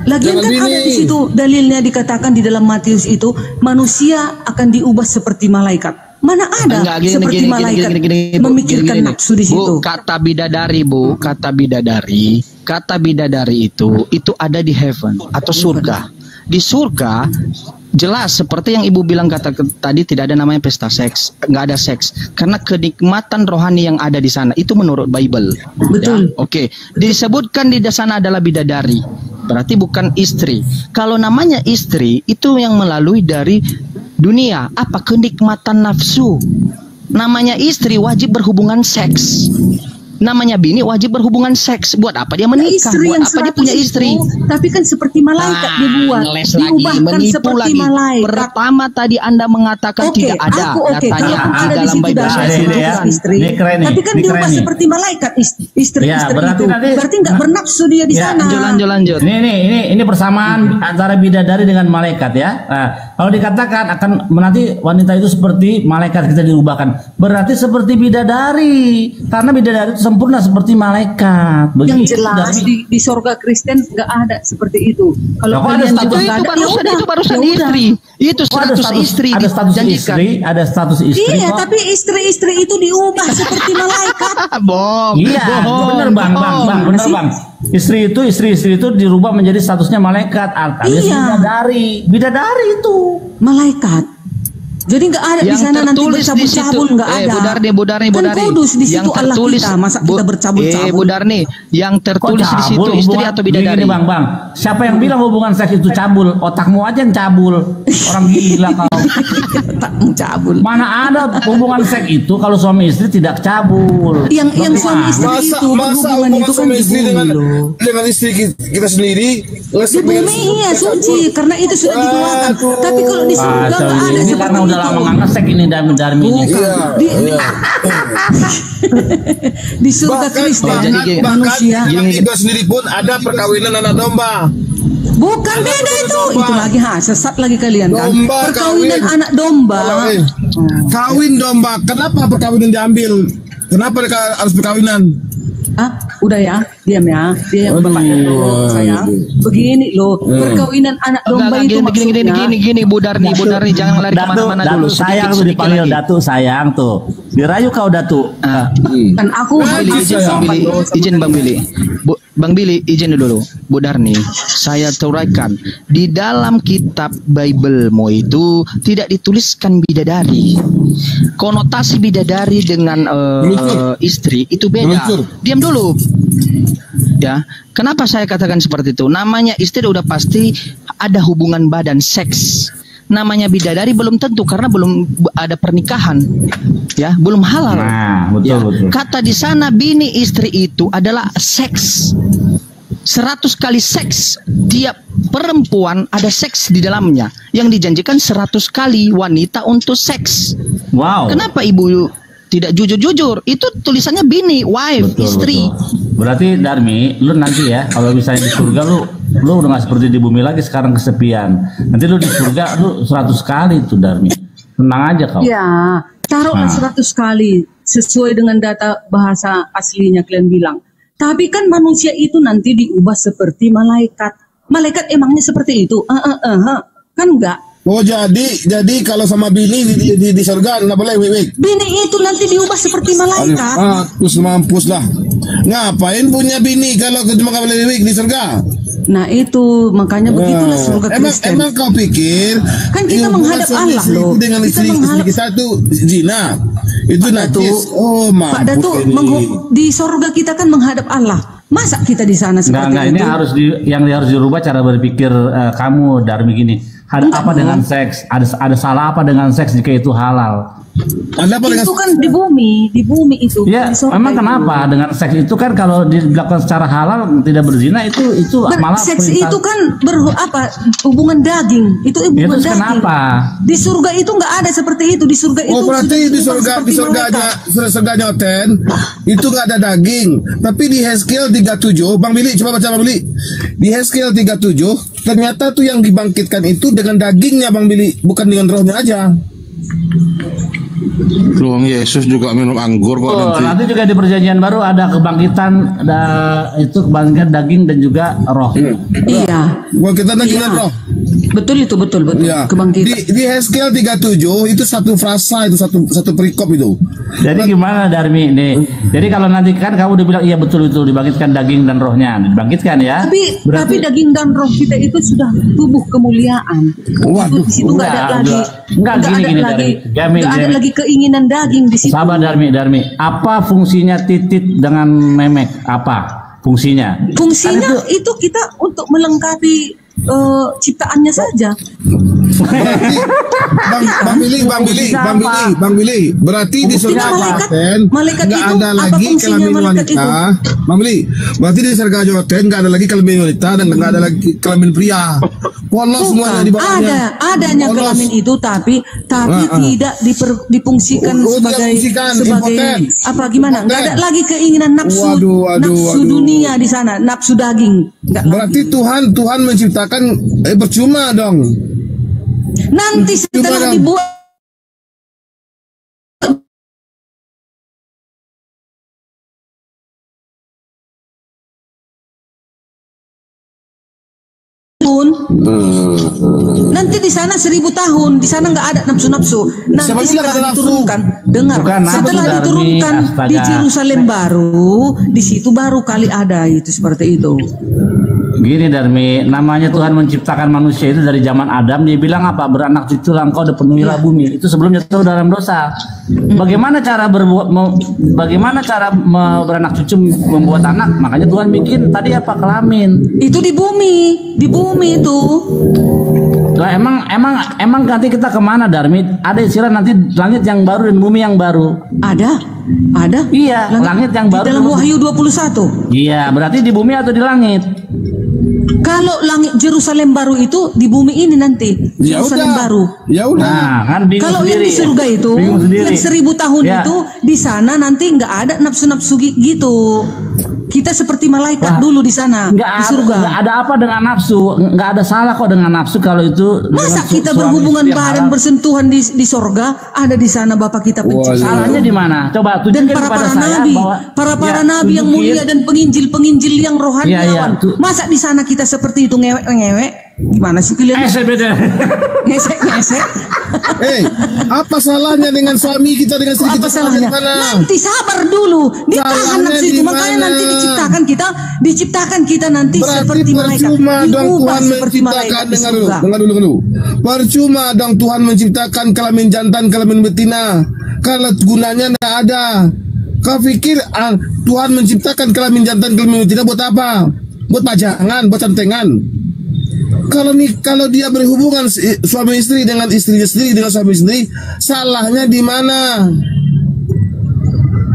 Lagian kan ada di situ dalilnya dikatakan di dalam Matius itu manusia akan diubah seperti malaikat. Mana ada seperti malaikat memikirkan nafsu di situ. Bu, kata bidadari itu ada di heaven atau surga. Di surga jelas seperti yang ibu bilang tadi tidak ada namanya pesta seks, nggak ada seks karena kenikmatan rohani yang ada di sana itu menurut Bible. Betul. Ya? Oke, disebutkan di sana adalah bidadari, berarti bukan istri. Kalau namanya istri itu yang melalui dari dunia apa kenikmatan nafsu. Namanya istri wajib berhubungan seks. Namanya bini wajib berhubungan seks. Buat apa dia menikah? Buat apa dia punya istri? Tapi kan seperti malaikat dibuat. Diubahkan seperti malaikat. Pertama tadi Anda mengatakan tidak ada datanya di dalam Bible. Istri. Tapi kan diubah seperti malaikat istri itu. Berarti nggak bernafsu dia di sana. Lanjut. Ini persamaan antara bidadari dengan malaikat ya. Nah, kalau dikatakan akan nanti wanita itu seperti malaikat kita diubahkan, berarti seperti bidadari karena bidadari itu sempurna seperti malaikat. Begitu, yang jelas di surga Kristen nggak ada seperti itu. Kalau kalian itu barusan istri. Itu status istri. Ada status istri, ada status istri. Iya, tapi istri-istri itu diubah seperti malaikat. Bohong. Iya, bener bang. Istri itu dirubah menjadi statusnya malaikat, alias bidadari itu malaikat. Jadi nggak ada di sana nanti bercabut-cabut, nggak ada. Budarni. Kan kudus di situ Allah kita, masa kita bercabut-cabut? Budarni, yang tertulis di situ istri atau bidadari? Gini, bang. Siapa yang bilang hubungan seks itu cabul? Otakmu aja yang cabul. Orang gila kau. Otakmu cabul. Mana ada hubungan seks itu kalau suami istri tidak cabul? Yang suami istri itu berhubungan itu kan di bumi dengan istri kita sendiri. Di bumi iya suci karena itu sudah dikeluarkan. Tapi kalau di surga nggak ada seperti itu. Lama nggak ngesek ini Darmi ini. Di surga Kristen manusia kita sendiri pun ada perkawinan anak domba. Bukan beda itu lagi sesat lagi kalian kan. Perkawinan anak domba. Kawin domba. Kenapa perkawinan diambil? Kenapa harus perkawinan? Udah ya, diam ya. Dia yang bapaknya sayang. Begini loh, perkawinan anak domba itu maksudnya. Gini, Budarni jangan lari kemana-mana dulu. Sayang tuh dipanggil Datu sayang tuh. Dirayu kau Datu. Kan aku izin Bang Billy. Bang Billy izin dulu. Budarni, saya turaikan di dalam kitab Bible-mu itu tidak dituliskan bidadari. Konotasi bidadari dengan istri itu beda. Diam dulu. Ya, kenapa saya katakan seperti itu? Namanya istri udah pasti ada hubungan badan seks. Namanya bidadari belum tentu karena belum ada pernikahan. Ya, belum halal. Nah, betul. Kata di sana bini istri itu adalah seks. 100 kali seks. Tiap perempuan ada seks di dalamnya. Yang dijanjikan 100 kali wanita untuk seks. Wow. Kenapa ibu tidak jujur-jujur? Itu tulisannya bini, wife, istri. Berarti Darmi, lu nanti ya kalau misalnya di surga lu udah gak seperti di bumi lagi sekarang kesepian. Nanti lu di surga lu 100 kali tuh Darmi. Tenang aja kau. Ya, taruhlah 100 kali sesuai dengan data bahasa aslinya kalian bilang. Tapi kan manusia itu nanti diubah seperti malaikat. Malaikat emangnya seperti itu? Kan enggak. Oh jadi kalau sama bini di surga nggak boleh wik. Bini itu nanti diubah seperti malaikat. Mampus lah. Ngapain punya bini kalau cuma nggak boleh wik di surga? Nah itu makanya begitulah surga Kristen. Emang kau pikir kan kita menghadap Allah loh. Dengan istri kita tuh zina. Itu najis. Oh mampus. Pak Datuk di surga kita kan menghadap Allah. Masa kita di sana seperti itu? Ini harus dirubah cara berpikir kamu Darmi gini. Ada apa dengan seks? Ada salah apa dengan seks jika itu halal? Ada apa dengan itu kan di bumi itu. Ya, memang kenapa dengan seks itu kan kalau dilakukan secara halal tidak berzina itu malah seks perintah. Itu kan hubungan daging. Itu hubungan daging. Kenapa? Di surga itu nggak ada seperti itu. Di surga itu. Oh berarti di surganya Oten itu nggak ada daging. Tapi di Hezkiel 37, Bang Billy coba baca Bang Billy. Di Hezkiel 37 ternyata tuh yang dibangkitkan itu dengan dagingnya Bang Billy, bukan dengan rohnya aja. Ruang Yesus juga minum anggur kok nanti juga di perjanjian baru ada kebangkitan, itu kebangkitan daging dan juga roh. Iya. Kebangkitan daging dan roh. Betul. Ya. Kebangkitan. Di Hezkiel 37 itu satu frasa, itu satu perikop itu. Jadi gimana Darmi nih? Jadi kalau nanti kan kamu udah bilang iya betul itu dibangkitkan daging dan rohnya, dibangkitkan ya. Tapi daging dan roh kita itu sudah tubuh kemuliaan. Waduh. Di situ nggak ada lagi. Nggak ada lagi keinginan daging di situ. Sabar Darmi. Apa fungsinya titit dengan memek? Apa fungsinya? Fungsinya itu kita untuk melengkapi ciptaannya saja. Bang Billy, berarti di surga malaikat nggak ada lagi kelamin wanita. Bang Billy, berarti di surga Joten nggak ada lagi kelamin wanita dan nggak ada lagi kelamin pria. Polos semuanya di bawahnya. Adanya kelamin itu tapi tidak difungsikan sebagai apa gimana? Nggak ada lagi keinginan nafsu dunia di sana, nafsu daging. Berarti Tuhan menciptakan percuma dong. Nanti setelah dibuat nanti di sana 1000 tahun, di sana nggak ada nafsu. Nanti setelah diturunkan, setelah diturunkan di Yerusalem baru, di situ baru kali ada itu seperti itu. Gini Darmi, namanya Tuhan menciptakan manusia itu dari zaman Adam. Dia bilang apa? Beranak cuculah engkau dan penuhilah bumi. Itu sebelum jatuh dalam dosa. Bagaimana cara beranak cucu membuat anak? Makanya Tuhan bikin tadi apa? Kelamin. Itu di bumi itu. Lah emang nanti kita kemana Darmi? Ada istilah nanti langit yang baru dan bumi yang baru. Ada. Iya, langit yang baru. Di dalam Wahyu 21. Iya, berarti di bumi atau di langit? Kalau langit Yerusalem baru itu di bumi ini nanti. Yerusalem baru. Ya udah. Nah, kan kalau yang di surga itu yang 1000 tahun itu di sana nanti nggak ada nafsu gitu. Kita seperti malaikat dulu di sana di surga. Nggak ada apa dengan nafsu, nggak ada salah kok dengan nafsu kalau itu. Masa kita berhubungan badan bersentuhan di surga, ada di sana Bapak kita pencipta. Salahnya di mana? Coba tunjukkan kepada saya bahwa para nabi yang mulia dan penginjil yang rohaniawan. Masa di sana kita seperti itu ngewek? Gimana sih kalian? Ngesek. Apa salahnya dengan suami kita dengan istri kita? Salahnya? Nanti sabar dulu, ditahan nafsu itu. Makanya nanti diciptakan kita nanti seperti malaikat. Diubah seperti malaikat di surga. Dengar dulu. Percuma dong Tuhan menciptakan kelamin jantan, kelamin betina. Kalau gunanya tidak ada. Kau pikir Tuhan menciptakan kelamin jantan, kelamin betina buat apa? Buat pajangan, buat centengan. Kalau dia berhubungan suami istri dengan istrinya sendiri dengan suami istri, salahnya di mana?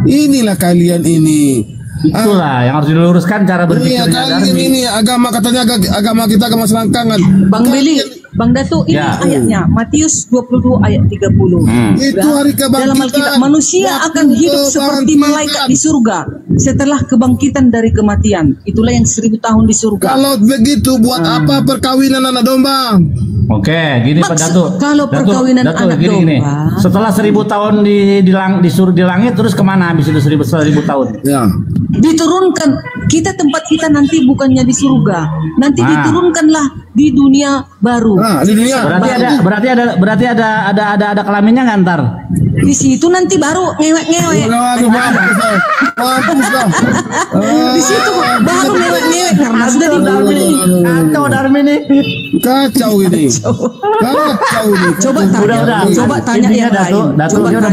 Inilah kalian ini. Itulah yang harus diluruskan cara berpikirnya. Kalian ini agama katanya agama kita agama selangkangan. Bang Billy, Bang Datu, ini ayatnya Matius 22 ayat 30. Itu hari kebangkitan. Dalam Alkitab manusia akan hidup seperti malaikat di surga setelah kebangkitan dari kematian. Itulah yang 1000 tahun di surga. Kalau begitu buat apa perkawinan anak domba? Oke, gini Pak Datu. Kalau perkawinan anak domba. Setelah 1000 tahun di langit terus kemana habis itu 1000 tahun? Ya. diturunkan. Tempat kita nanti bukannya di surga, nanti diturunkanlah di dunia baru. Di dunia. Berarti ada kelaminnya nggak ntar? Di situ nanti baru ngewek-ngewek. Di situ baru ngewek-ngewek karena sudah dibumi. Kacau Darmi nih. Kacau ini. Coba tanya yang lain. Dia udah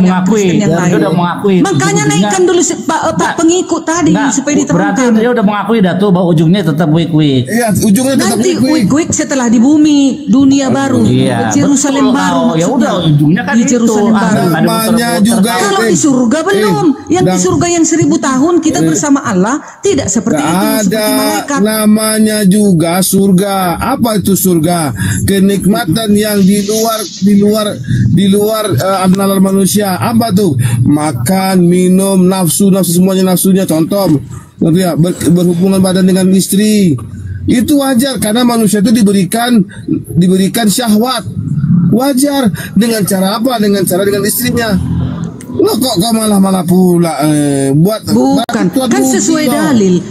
mengakui. Makanya naikkan dulu Pak pengikut tadi supaya diterangkan. Berarti dia udah mengakui Datu bahwa ujungnya tetap wik-wik. Iya, ujungnya tetap nanti wik-wik setelah di bumi dunia baru, Yerusalem baru. Ya udah ujungnya kan di Yerusalem baru. Namanya juga kalau di surga belum. Yang di surga yang 1000 tahun kita bersama Allah tidak seperti itu. Ada namanya juga surga. Apa itu surga? Kenikmatan yang di luar nalar manusia. Apa tuh? Makan, minum, nafsu semuanya nafsunya. Contoh, berhubungan badan dengan istri. Itu wajar karena manusia itu diberikan syahwat. Wajar. Dengan cara apa? Dengan istrinya. Lo kok malah pula buat bukan kan sesuai dalil.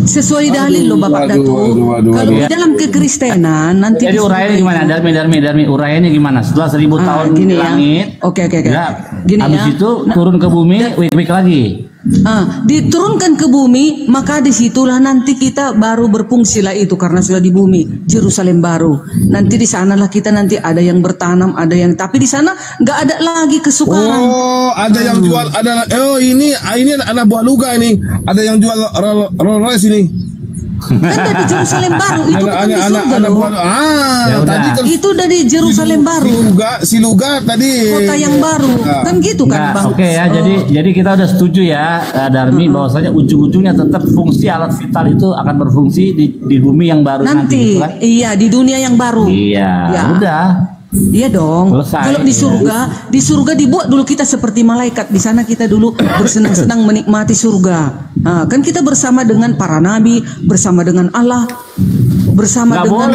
Sesuai dalil loh Bapak Datuk. Kalau di dalam kekristenan nanti jadi uraiannya gimana? Darmi uraiannya gimana? Setelah 1000 tahun di langit. Oke. Gini habis itu turun ke bumi, wik-wik lagi. Diturunkan ke bumi, maka disitulah nanti kita baru berfungsi lah itu karena sudah di bumi Yerusalem baru. Nanti di sanalah kita nanti ada yang bertanam, ada yang tapi di sana nggak ada lagi kesukaran. Oh, ada yang jual, ini anak buah luga ini, ada yang jual Rolls Royce ini. Kan dari Yerusalem baru itu anak buah. Tadi kan itu dari Yerusalem baru. Si luga tadi kota yang baru. Kan gitu kan Bang. Oke ya, jadi kita udah setuju ya Darmi bahwasanya ujung-ujungnya tetap fungsi alat vital itu akan berfungsi di bumi yang baru nanti. Iya, di dunia yang baru. Iya. Udah. Iya dong. Selesai, kalau di surga dibuat dulu kita seperti malaikat. Di sana kita dulu bersenang-senang menikmati surga. Kan kita bersama dengan para nabi, bersama dengan Allah, bersama dengan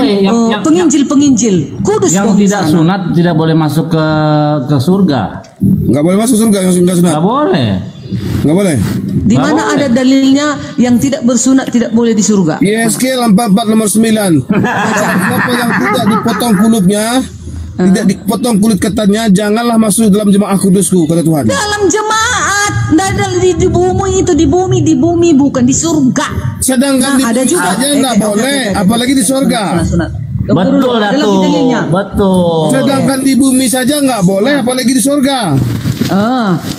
penginjil-penginjil. Kudus yang tidak sunat tidak boleh masuk ke surga. Nggak boleh masuk surga yang nggak sunat. Nggak boleh. Di mana ada dalilnya yang tidak bersunat tidak boleh di surga? YSK 44 nomor 9. Siapa yang tidak dipotong kulitnya, tidak dipotong kulit ketannya, janganlah masuk dalam jemaah kudusku, kata Tuhan. Dalam jemaat, di bumi bukan di surga. Sedangkan di ada juga nggak boleh, apalagi di surga. Betul Datuk. Betul. Sedangkan di bumi saja nggak boleh, apalagi di surga.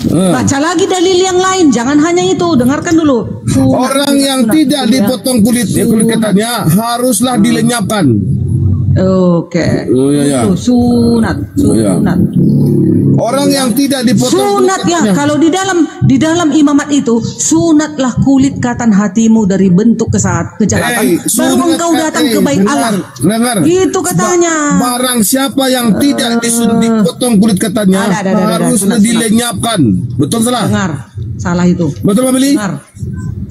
Baca lagi dalil yang lain, jangan hanya itu. Dengarkan dulu. Orang yang tidak dipotong kulit ketannya haruslah dilenyapkan. Oke. Sunat. Orang yang tidak dipotong sunat ya. Kalau di dalam imamat itu sunatlah kulit katan hatimu dari bentuk kejahatan. Baru engkau datang ke bait Allah. Dengar. Itu katanya. Barang siapa yang tidak dipotong kulit ketannya harus dilenyapkan. Betul salah? Dengar. Salah itu. Betul Pak Billy? Dengar.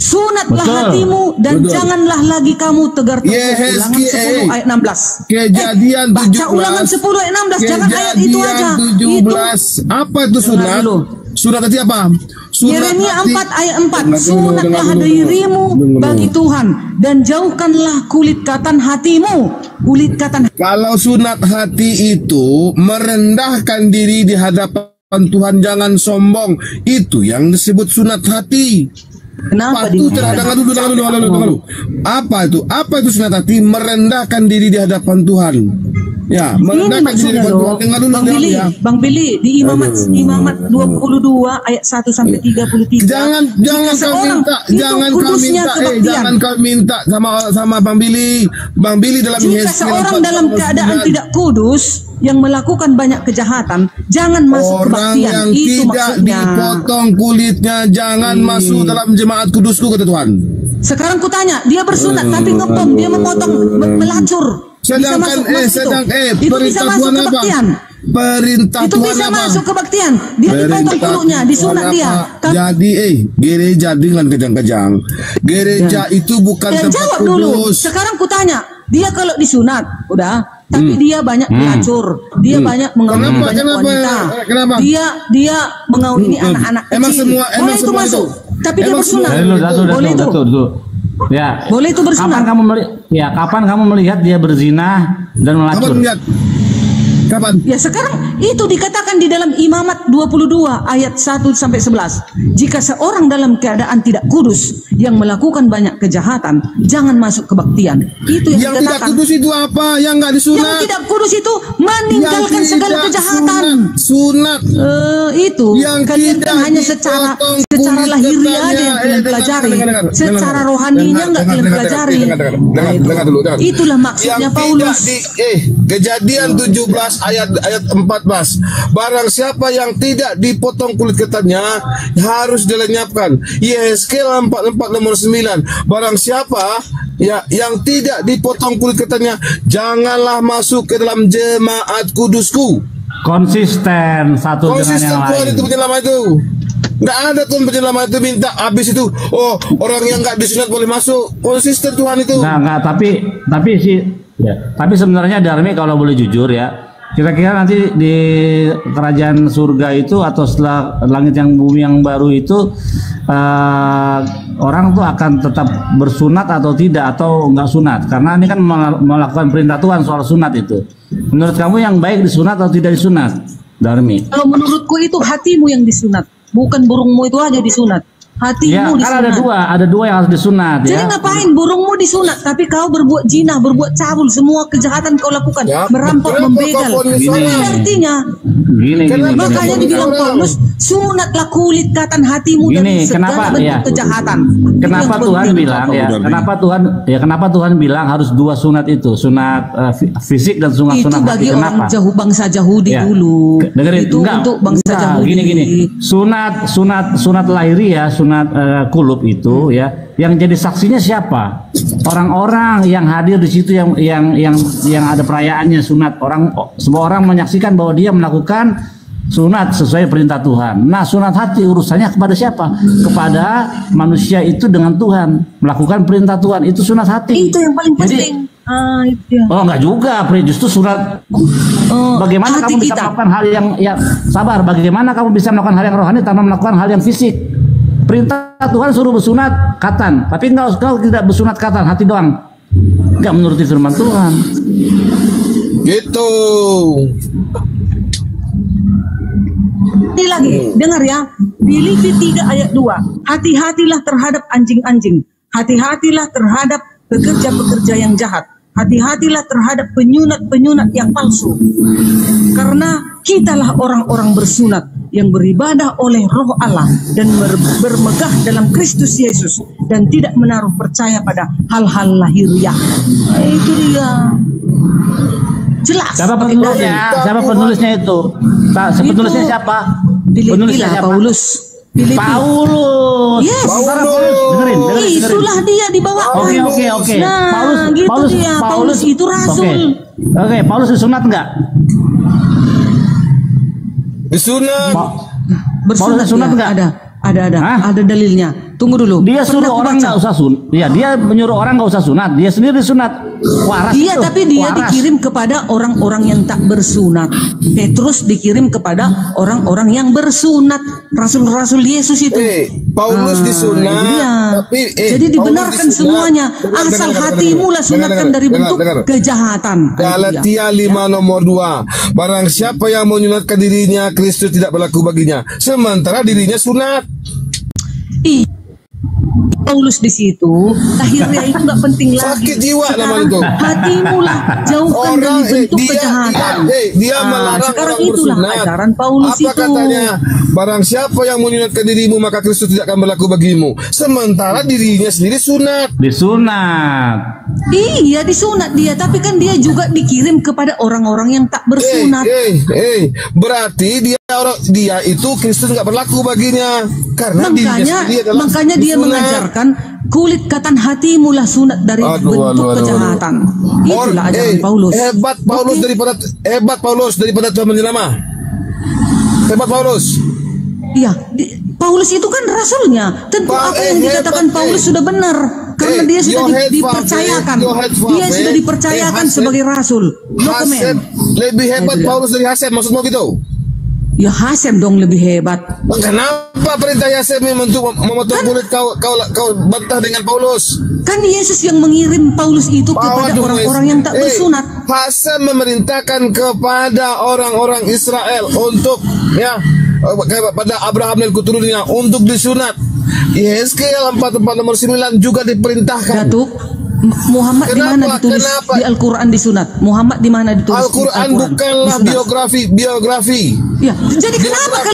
Sunatlah hatimu dan janganlah lagi kamu tegar-tegur. Ulangan 10 ayat 16. Kejadian 17. Baca ulangan 10 ayat 16. Jangan ayat itu aja. 17. Apa itu sunat? Sunat tadi apa? Yeremia 4 ayat 4. Sunatlah dirimu bagi Tuhan dan jauhkanlah kulit katan hatimu. Kulit katan. Kalau sunat hati itu merendahkan diri di hadapan Tuhan, jangan sombong. Itu yang disebut sunat hati. Kenapa dulu. Apa itu sunat hati? Merendahkan diri di hadapan Tuhan. Ya, merendahkan diri di hadapan Tuhan. Bang Billy di imamat 22 ayat 1 sampai 33. Jangan kau minta sama Bang Billy. Bang Billy dalam jika seorang dalam keadaan tidak kudus yang melakukan banyak kejahatan, jangan masuk kebaktian. Orang yang tidak dipotong kulitnya jangan masuk dalam jemaat kudusku, kata Tuhan. Sekarang kutanya, dia bersunat tapi ngepom, dia memotong, melacur. Sedangkan itu bisa masuk kebaktian. Perintah itu Tuhan bisa apa? masuk kebaktian. Dia dipotong kulitnya, disunat dia. Jadi gereja dengan kejang-kejang. Gereja itu bukan tempat jawab kudus. Dulu. Sekarang kutanya, dia kalau disunat, udah. Tapi dia banyak pelacur, dia banyak mengawini banyak wanita. Kenapa? Dia mengawini anak-anak kecil. Emang semua itu Tapi dia bersunat. Boleh itu. Ya. Boleh itu bersunat. Kapan kamu melihat dia berzina dan melacur? Kapan? Ya sekarang itu dikatakan di dalam Imamat 22 ayat 1 sampai 11. Jika seorang dalam keadaan tidak kudus yang melakukan banyak kejahatan, jangan masuk kebaktian. Itu yang tidak kudus itu apa? Yang nggak disunat. Yang tidak kudus itu meninggalkan segala kejahatan. Sunat. Itu yang kalian kan hanya secara lahiriah aja yang kalian pelajari. Secara rohaninya nggak kalian pelajari. Dengar dulu. Itulah maksudnya Paulus. Kejadian 17 ayat 14. Barang siapa yang tidak dipotong kulit ketatnya harus dilenyapkan. Yehezkiel 44 nomor 9. Barang siapa yang tidak dipotong kulit ketatnya janganlah masuk ke dalam jemaat kudusku. Konsisten satu dengan yang lain. Itu penyelamat itu. Nggak ada Tuhan penyelamat itu minta habis itu. Oh, orang yang nggak disunat boleh masuk. Konsisten Tuhan itu. Nggak, tapi sih ya. Tapi sebenarnya Darmi kalau boleh jujur ya, kira-kira nanti di kerajaan surga itu atau setelah langit yang bumi yang baru itu orang tuh akan tetap bersunat atau tidak atau enggak sunat, karena ini kan melakukan perintah Tuhan soal sunat itu. Menurut kamu yang baik disunat atau tidak disunat, Darmi? Kalau menurutku itu hatimu yang disunat, bukan burungmu itu aja disunat. Hatimu ya, disunat. Ada dua yang harus disunat. Jadi ngapain burungmu disunat, tapi kau berbuat zina, berbuat cabul, semua kejahatan kau lakukan, merampok, membegal. Ini artinya. Makanya dibilang Paulus, sunatlah kulit katan hatimu dari segala bentuk kejahatan. Kenapa Tuhan bilang kenapa Tuhan bilang harus dua sunat itu, sunat fisik dan sunat hati. Itu bagi orang bangsa Yahudi dulu. Dengerin, itu untuk bangsa Yahudi. Gini. Sunat lahiriah, sunat kulub itu ya, yang jadi saksinya siapa? Orang-orang yang hadir di situ, yang ada perayaannya sunat. Semua orang menyaksikan bahwa dia melakukan sunat sesuai perintah Tuhan. Nah, sunat hati urusannya kepada siapa? Kepada manusia itu dengan Tuhan, melakukan perintah Tuhan. Itu sunat hati. Itu yang paling penting. Oh, enggak juga, justru sunat. Bagaimana kamu bisa melakukan hal yang sabar? Bagaimana kamu bisa melakukan hal yang rohani tanpa melakukan hal yang fisik? Perintah Tuhan suruh bersunat katan, tapi kau tidak bersunat katan, hati doang. Enggak menuruti firman Tuhan. Gitu. Ini lagi, dengar ya. Filipi 3 ayat 2. Hati-hatilah terhadap anjing-anjing. Hati-hatilah terhadap pekerja-pekerja yang jahat. Hati-hatilah terhadap penyunat-penyunat yang palsu. Karena kitalah orang-orang bersunat yang beribadah oleh Roh Allah dan bermegah dalam Kristus Yesus dan tidak menaruh percaya pada hal-hal lahiriah. Nah, itu dia. Jelas. Siapa penulisnya? Siapa penulisnya itu? Penulisnya siapa? Penulisnya siapa? Paulus. Paulus. Yes. Dengerin. Itulah dia dibawakan. Oke. Nah, Paulus itu rasul. Oke, Paulus disunat enggak? Disunat. Bersunat enggak? Ada dalilnya. Tunggu dulu. Dia suruh orang nggak usah sunat. Ya, dia menyuruh orang nggak usah sunat. Dia sendiri sunat. Waras. Iya, tapi dia dikirim kepada orang-orang yang tak bersunat. Petrus dikirim kepada orang-orang yang bersunat. Rasul-rasul Yesus itu. Paulus disunat. Jadi dibenarkan semuanya. Asal hatimu lah sunatkan dari bentuk kejahatan. Galatia 5 nomor 2. Barang siapa yang menyunatkan dirinya, Kristus tidak berlaku baginya. Sementara dirinya sunat. Paulus di situ, lahirnya itu nggak penting lagi. Sakit jiwa namanya itu. Hatimu lah jauhkan dari bentuk kejahatan. Dia melarang sekarang orang itulah bersunat. ajaran Paulus itu. Apa katanya? Barang siapa yang menyunatkan dirimu, maka Kristus tidak akan berlaku bagimu. Sementara dirinya sendiri sunat. Disunat. Iya, disunat dia, tapi kan dia juga dikirim kepada orang-orang yang tak bersunat. Berarti dia itu Kristus nggak berlaku baginya karena makanya dia mengajarkan kulit katan hatimu lah sunat dari bentuk kejahatan. Itulah ajaran Paulus. Hebat Paulus daripada Tuhan menjelma. Hebat Paulus. Iya, Paulus itu kan rasulnya. Tentu apa yang dikatakan Paulus sudah benar. Karena dia sudah dipercayakan. Dia sudah dipercayakan sebagai rasul. Lebih hebat Paulus dari Hasem, maksudmu gitu? Ya Hasem dong lebih hebat. Kenapa Apa perintah Yasemin untuk memotong kulit kau bantah dengan Paulus? Kan Yesus yang mengirim Paulus itu kepada orang-orang yang tak bersunat. Hasan memerintahkan kepada orang-orang Israel untuk pada Abraham dan keturunannya untuk disunat. Yeskel 44 nomor 9 juga diperintahkan. Datuk, Muhammad di mana ditulis di Al-Quran disunat? Muhammad di mana ditulis? Al-Quran bukanlah biografi. Ya, jadi kenapa